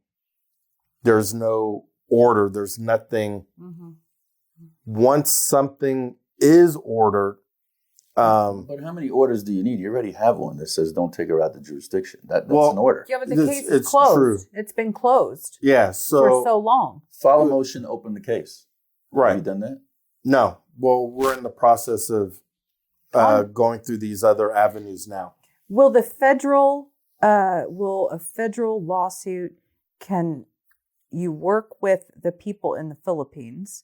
there's no order, there's nothing. Once something is ordered. But how many orders do you need? You already have one that says don't take her out the jurisdiction. That's an order. Yeah, but the case is closed. True. It's been closed. Yeah, for so long. File a motion, open the case. Right. Have you done that? No. Well, we're in the process of going through these other avenues now. Will a federal lawsuit, can you work with the people in the Philippines?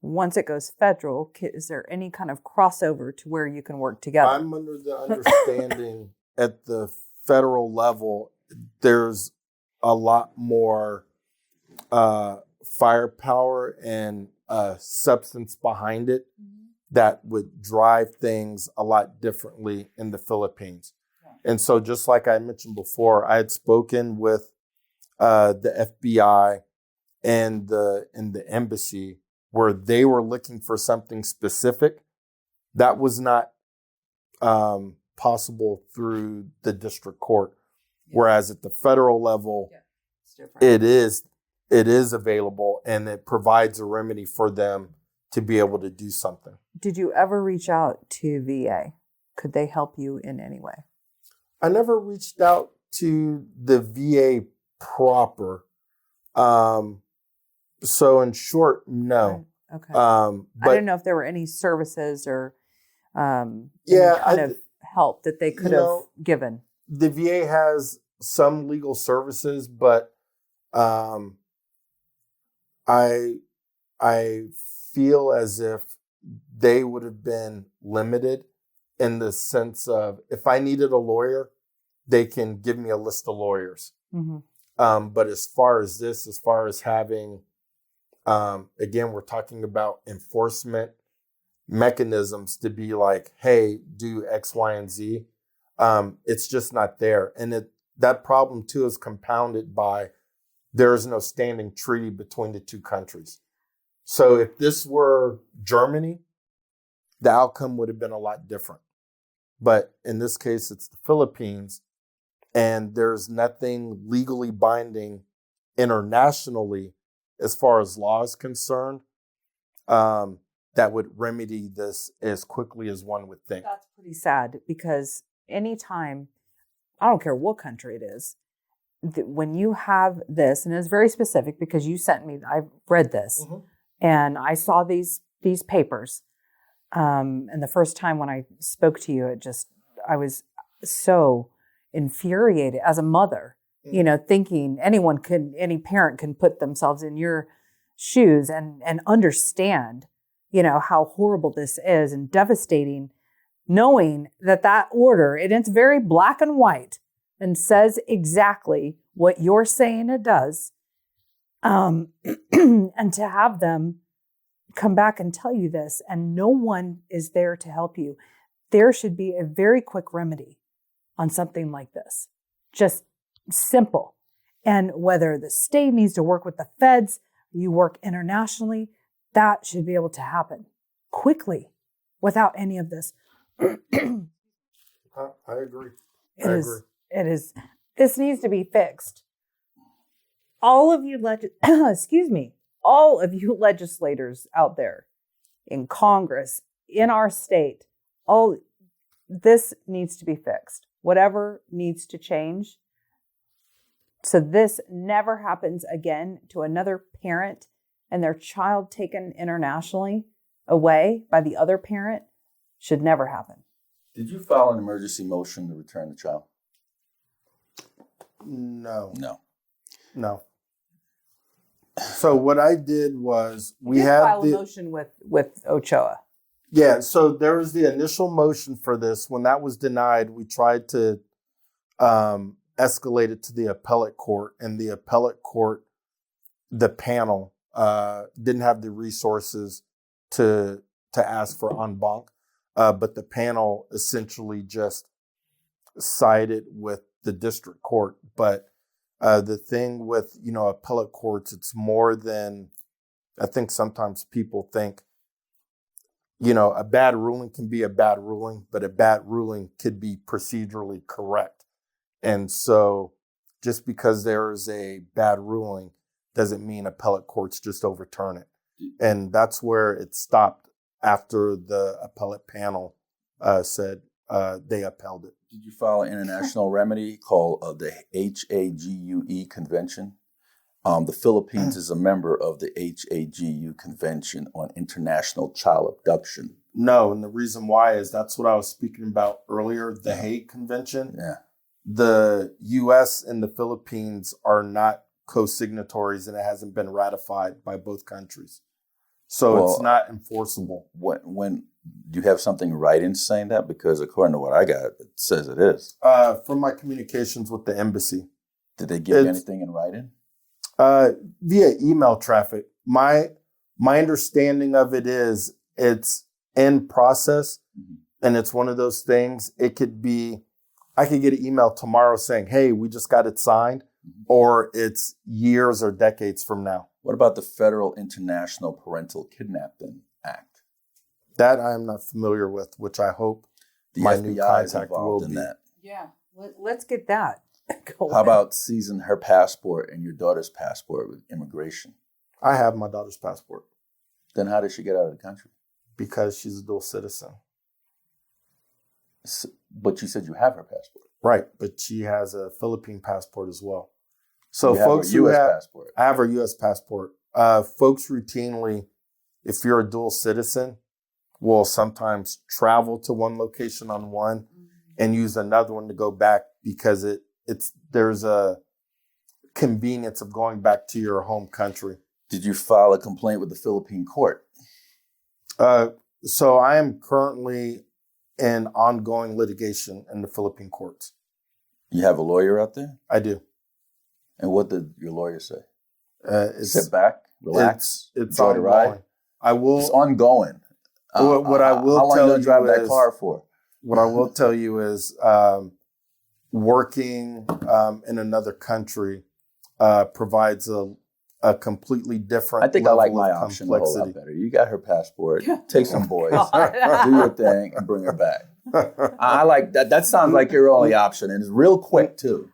Once it goes federal, is there any kind of crossover to where you can work together? I'm under the understanding at the federal level, there's a lot more firepower and substance behind it that would drive things a lot differently in the Philippines. Yeah. And so just like I mentioned before, I had spoken with the FBI and the embassy where they were looking for something specific that was not possible through the district court. Yeah. Whereas at the federal level, it is available and it provides a remedy for them to be able to do something. Did you ever reach out to VA? Could they help you in any way? I never reached out to the VA proper. So in short, no. Okay. But I didn't know if there were any services or any kind of help that they could have given. The VA has some legal services, but I feel as if they would have been limited in the sense of if I needed a lawyer, they can give me a list of lawyers. But as far as having, again, we're talking about enforcement mechanisms to be like, hey, do X, Y, and Z. It's just not there. And that problem, too, is compounded by there is no standing treaty between the two countries. So if this were Germany, the outcome would have been a lot different. But in this case, it's the Philippines, and there's nothing legally binding internationally as far as law is concerned that would remedy this as quickly as one would think. That's pretty sad because anytime, I don't care what country it is, when you have this, and it's very specific because you sent me, I've read this, and I saw these papers. And the first time when I spoke to you, I was so infuriated as a mother, thinking any parent can put themselves in your shoes and understand, how horrible this is and devastating, knowing that that order, and it's very black and white and says exactly what you're saying it does, and to have them come back and tell you this, and no one is there to help you. There should be a very quick remedy on something like this. Just simple. And whether the state needs to work with the feds, you work internationally, that should be able to happen quickly without any of this. I agree. It is. This needs to be fixed. All of you, all of you legislators out there in Congress, in our state, all this needs to be fixed. Whatever needs to change, so this never happens again to another parent and their child taken internationally away by the other parent, should never happen. Did you file an emergency motion to return the child? No. No. So what I did was we had file a motion with Ochoa. Yeah, so there was the initial motion for this. When that was denied, we tried to escalate it to the appellate court, and the appellate court, the panel, didn't have the resources to ask for en banc, but the panel essentially just sided with the district court. But the thing with, appellate courts, it's more than, I think sometimes people think, a bad ruling can be a bad ruling, but a bad ruling could be procedurally correct. And so just because there is a bad ruling doesn't mean appellate courts just overturn it. And that's where it stopped after the appellate panel said they upheld it. Did you file an international remedy called the HAGUE Convention? The Philippines is a member of the HAGU Convention on International Child Abduction. No, and the reason why is that's what I was speaking about earlier, the Hague Convention. Yeah. The U.S. and the Philippines are not co-signatories, and it hasn't been ratified by both countries. So it's not enforceable. When do you have something in writing saying that? Because according to what I got, it says it is. From my communications with the embassy. Did they give you anything in writing? Via email traffic. My understanding of it is it's in process, and it's one of those things. It could be, I could get an email tomorrow saying, hey, we just got it signed, or it's years or decades from now. What about the Federal International Parental Kidnapping Act? That I am not familiar with, which I hope the my FBI new is contact involved will in be. that. Yeah. Let's get that going. How about seizing her passport and your daughter's passport with immigration? I have my daughter's passport. Then how did she get out of the country? Because she's a dual citizen. But you said you have her passport. Right, but she has a Philippine passport as well. So you folks have her who US have, passport. I have her U.S. passport. Folks routinely, if you're a dual citizen, will sometimes travel to one location on one and use another one to go back because there's a convenience of going back to your home country. Did you file a complaint with the Philippine court? So I am currently in ongoing litigation in the Philippine courts. You have a lawyer out there? I do. And what did your lawyer say? Sit back, relax, it's enjoy the ride. It's ongoing. What I will how long tell you gonna you drive is, that car for? What I will tell you is working in another country provides a completely different. I think I like level my of option a whole complexity. lot better. You got her passport, take some boys, do your thing, and bring her back. I like that. That sounds like your only option, and it's real quick too.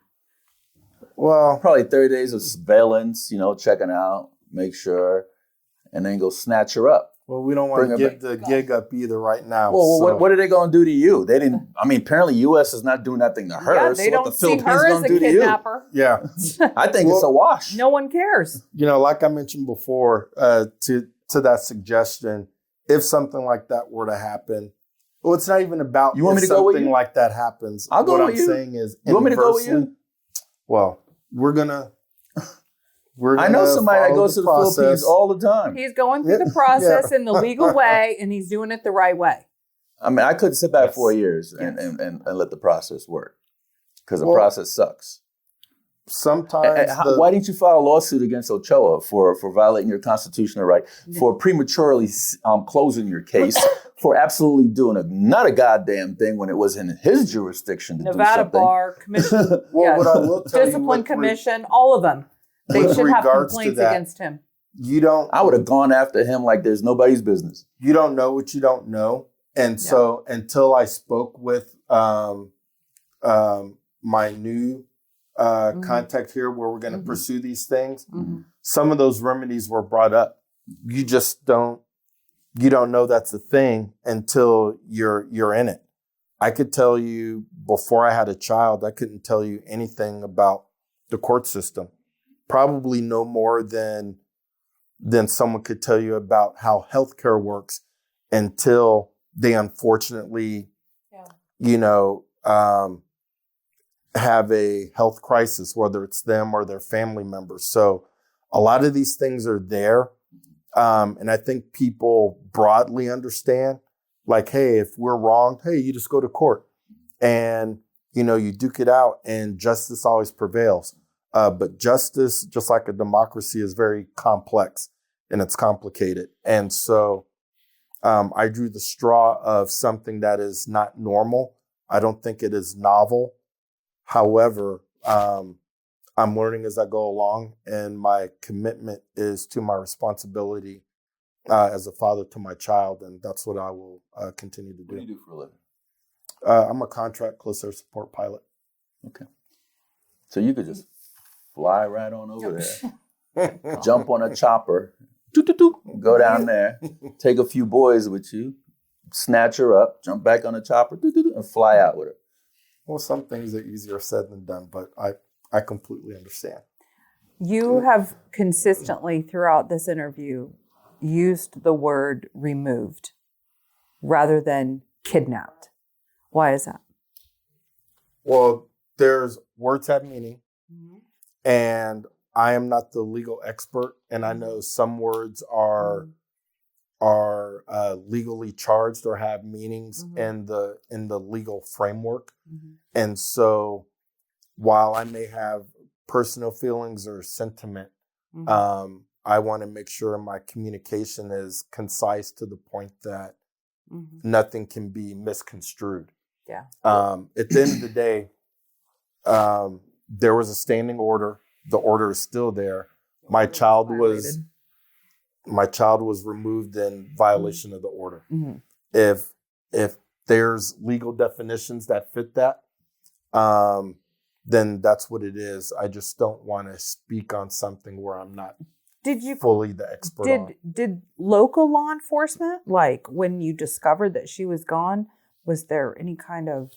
Well, Probably 30 days of surveillance, checking out, make sure, and then go snatch her up. Well, we don't want to give back. the gig up either right now. Well, so. what are they going to do to you? They didn't. I mean, apparently, U.S. is not doing nothing to her. Yeah, they so don't what the see Philippines her as going a to do kidnapper. Yeah. to you? I think it's a wash. No one cares. Like I mentioned before, to that suggestion, if something like that were to happen, well, it's not even about You want if me to go with something you? like that happens. I'll go what with I'm you. saying is, You want me to go with you? inversely, well, we're gonna. I know somebody that follow goes to the Philippines all the time. He's going through the process in the legal way, and he's doing it the right way. I mean, I couldn't sit back 4 years Yes. and let the process work because the process sucks. Sometimes. Why didn't you file a lawsuit against Ochoa for violating your constitutional right, for prematurely closing your case, for absolutely doing not a goddamn thing when it was in his jurisdiction to do Nevada something? Bar Commission, What I will tell Discipline you Commission, all of them. They with should have regards to complaints that, against him. I would have gone after him like there's nobody's business. You don't know what you don't know. And so until I spoke with my new contact here where we're going to pursue these things, some of those remedies were brought up. You just don't know that's a thing until you're in it. I could tell you before I had a child, I couldn't tell you anything about the court system. Probably no more than someone could tell you about how healthcare works until they unfortunately, have a health crisis, whether it's them or their family members. So a lot of these things are there. And I think people broadly understand, like, hey, if we're wrong, hey, you just go to court and, you duke it out and justice always prevails. But justice, just like a democracy, is very complex and it's complicated. And so I drew the straw of something that is not normal. I don't think it is novel. However, I'm learning as I go along, and my commitment is to my responsibility as a father to my child, and that's what I will continue to do. What do you do for a living? I'm a contract close air support pilot. Okay. So you could just fly right on over there, jump on a chopper, go down there, take a few boys with you, snatch her up, jump back on the chopper, and fly out with her. Well, some things are easier said than done, but I completely understand. You have consistently throughout this interview used the word removed rather than kidnapped. Why is that? Well, there's words have meaning, and I am not the legal expert, and I know some words are legally charged or have meanings in the legal framework. And so while I may have personal feelings or sentiment, I want to make sure my communication is concise to the point that nothing can be misconstrued. Yeah. At the end of the day, there was a standing order. The order is still there. My child was removed in violation of the order. If there's legal definitions that fit that, then that's what it is. I just don't want to speak on something where I'm not fully the expert on. Did local law enforcement, like when you discovered that she was gone, was there any kind of,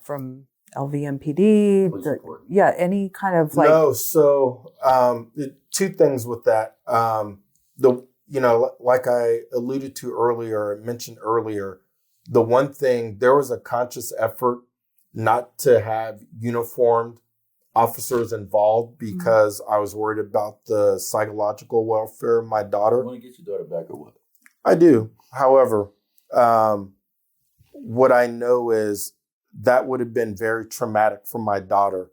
from LVMPD? Any kind of like... No, so two things with that. Like I alluded to earlier, mentioned earlier, the one thing, there was a conscious effort not to have uniformed officers involved because I was worried about the psychological welfare of my daughter. You want to get your daughter back or what? I do. However, what I know is that would have been very traumatic for my daughter.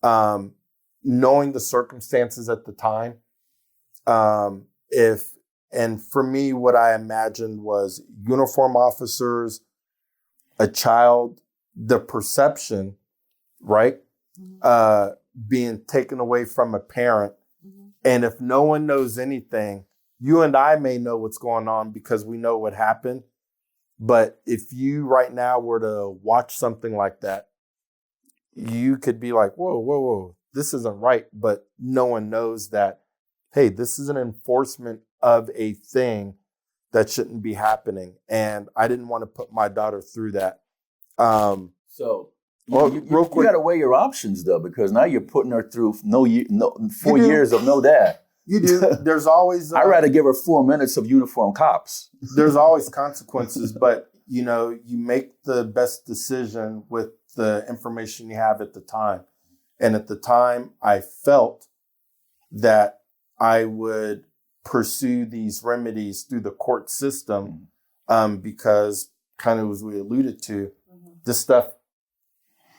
Knowing the circumstances at the time, and for me, what I imagined was uniform officers, a child, the perception, right? Being taken away from a parent. And if no one knows anything, you and I may know what's going on because we know what happened. But if you right now were to watch something like that, you could be like, whoa, this isn't right. But no one knows that, hey, this is an enforcement of a thing that shouldn't be happening. And I didn't want to put my daughter through that. You got to weigh your options, though, because now you're putting her through 4 years of no dad. You do. There's always... I'd rather give her 4 minutes of uniformed cops. There's always consequences, but, you make the best decision with the information you have at the time. And at the time, I felt that I would pursue these remedies through the court system because kind of as we alluded to, this stuff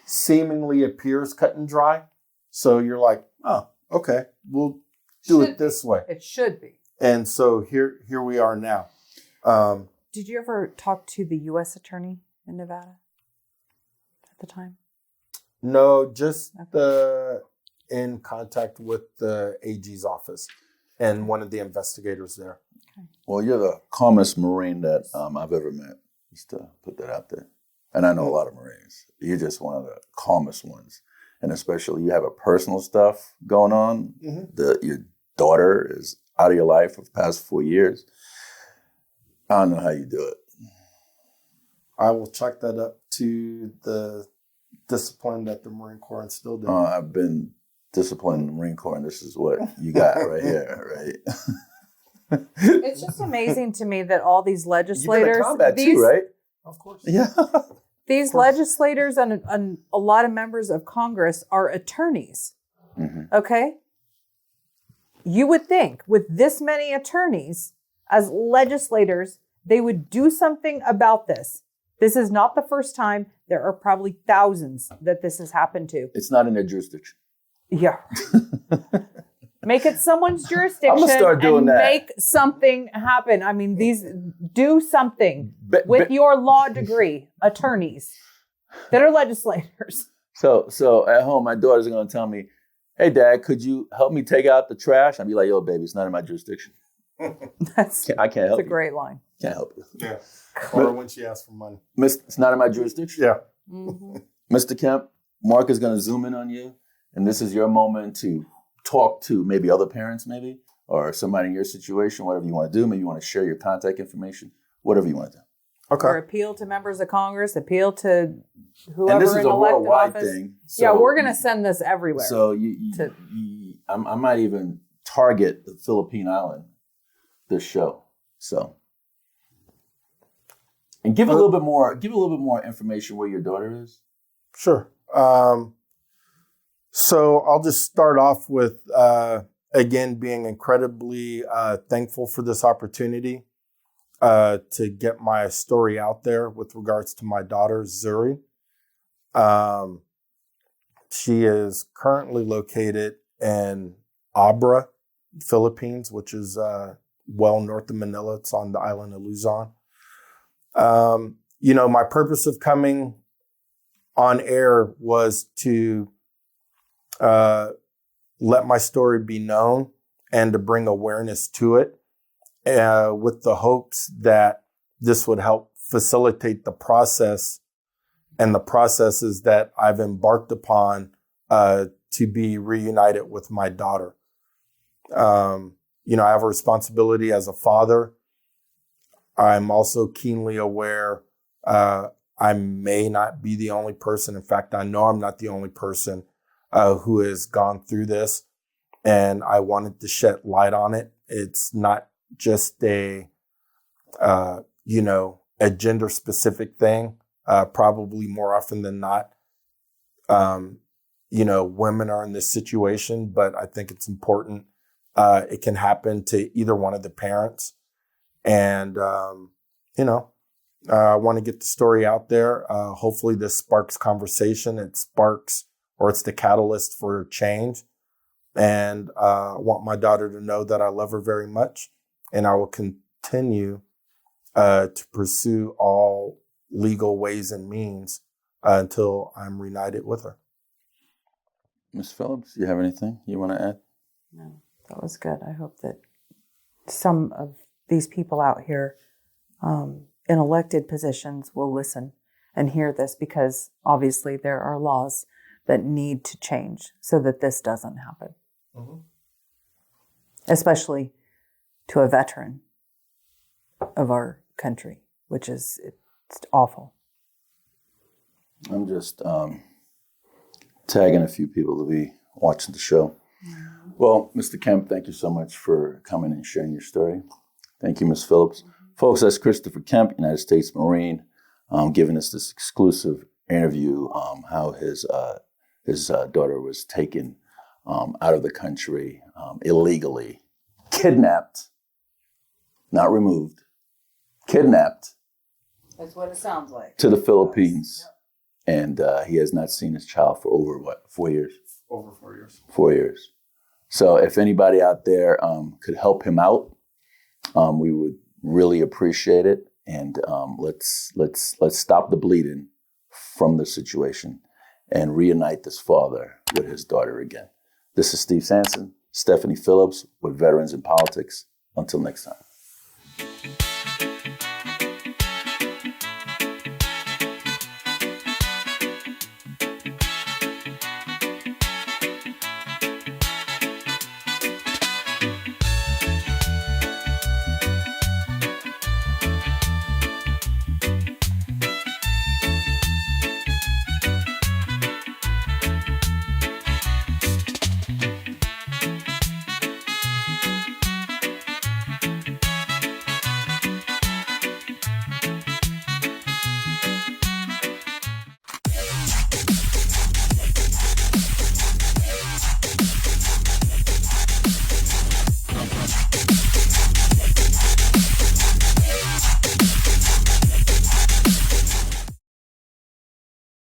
seemingly appears cut and dry. So you're like, oh, okay, we'll do it this way. It should be. And so here we are now. Did you ever talk to the U.S. attorney in Nevada at the time? No, just in contact with the AG's office and one of the investigators there. Okay. Well, you're the calmest Marine that I've ever met, just to put that out there. And I know a lot of Marines. You're just one of the calmest ones. And especially you have a personal stuff going on. Your daughter is out of your life for the past 4 years. I don't know how you do it. I will chalk that up to the discipline that the Marine Corps instilled in me. I've been disciplined in the Marine Corps, and this is what you got right here, right? It's just amazing to me that all these legislators... You've been in combat too, right? Of course. Yeah. These legislators and a lot of members of Congress are attorneys. Okay? You would think with this many attorneys as legislators, they would do something about this. This is not the first time. There are probably thousands that this has happened to. It's not in their jurisdiction. Yeah. Make it someone's jurisdiction. I'm gonna start doing that. Make something happen. I mean, do something with your law degree, attorneys that are legislators. So at home, my daughter's gonna tell me, "Hey, Dad, could you help me take out the trash?" I'd be like, "Yo, baby, it's not in my jurisdiction. I can't help you." That's a great line. Can't help you. Yeah. Or when she asks for money. It's not in my jurisdiction. Yeah. Mr. Kemp, Mark is gonna zoom in on you, and this is your moment to talk to maybe other parents, maybe, or somebody in your situation, whatever you want to do. Maybe you want to share your contact information, whatever you want to do. Okay. Or appeal to members of Congress, appeal to whoever And this is in a elected worldwide office. thing. Yeah, we're going to send this everywhere. So I might even target the Philippine Island, this show. So, and give a little bit more information where your daughter is. Sure. So I'll just start off with, again, being incredibly thankful for this opportunity to get my story out there with regards to my daughter, Zuri. She is currently located in Abra, Philippines, which is well north of Manila. It's on the island of Luzon. My purpose of coming on air was to let my story be known and to bring awareness to it with the hopes that this would help facilitate the process and the processes that I've embarked upon to be reunited with my daughter. I have a responsibility as a father. I'm also keenly aware I may not be the only person. In fact, I know I'm not the only person who has gone through this, and I wanted to shed light on it. It's not just a gender specific thing. Probably more often than not, women are in this situation, but I think it's important. It can happen to either one of the parents. And, I want to get the story out there. Hopefully this sparks conversation. It's the catalyst for change. And I want my daughter to know that I love her very much. And I will continue to pursue all legal ways and means until I'm reunited with her. Ms. Phillips, do you have anything you want to add? No, that was good. I hope that some of these people out here in elected positions will listen and hear this, because obviously there are laws that need to change so that this doesn't happen. Mm-hmm. Especially to a veteran of our country, which is it's awful. I'm just tagging a few people to be watching the show. Mm-hmm. Well, Mr. Kemp, thank you so much for coming and sharing your story. Thank you, Ms. Phillips. Mm-hmm. Folks, that's Christopher Kemp, United States Marine, giving us this exclusive interview, how his daughter was taken out of the country illegally, kidnapped, not removed, kidnapped, That's what it sounds like. To the Philippines. And he has not seen his child for over, 4 years? Over 4 years. 4 years. So if anybody out there could help him out, we would really appreciate it. And let's stop the bleeding from the situation and reunite this father with his daughter again. This is Steve Sanson, Stephanie Phillips with Veterans in Politics. Until next time.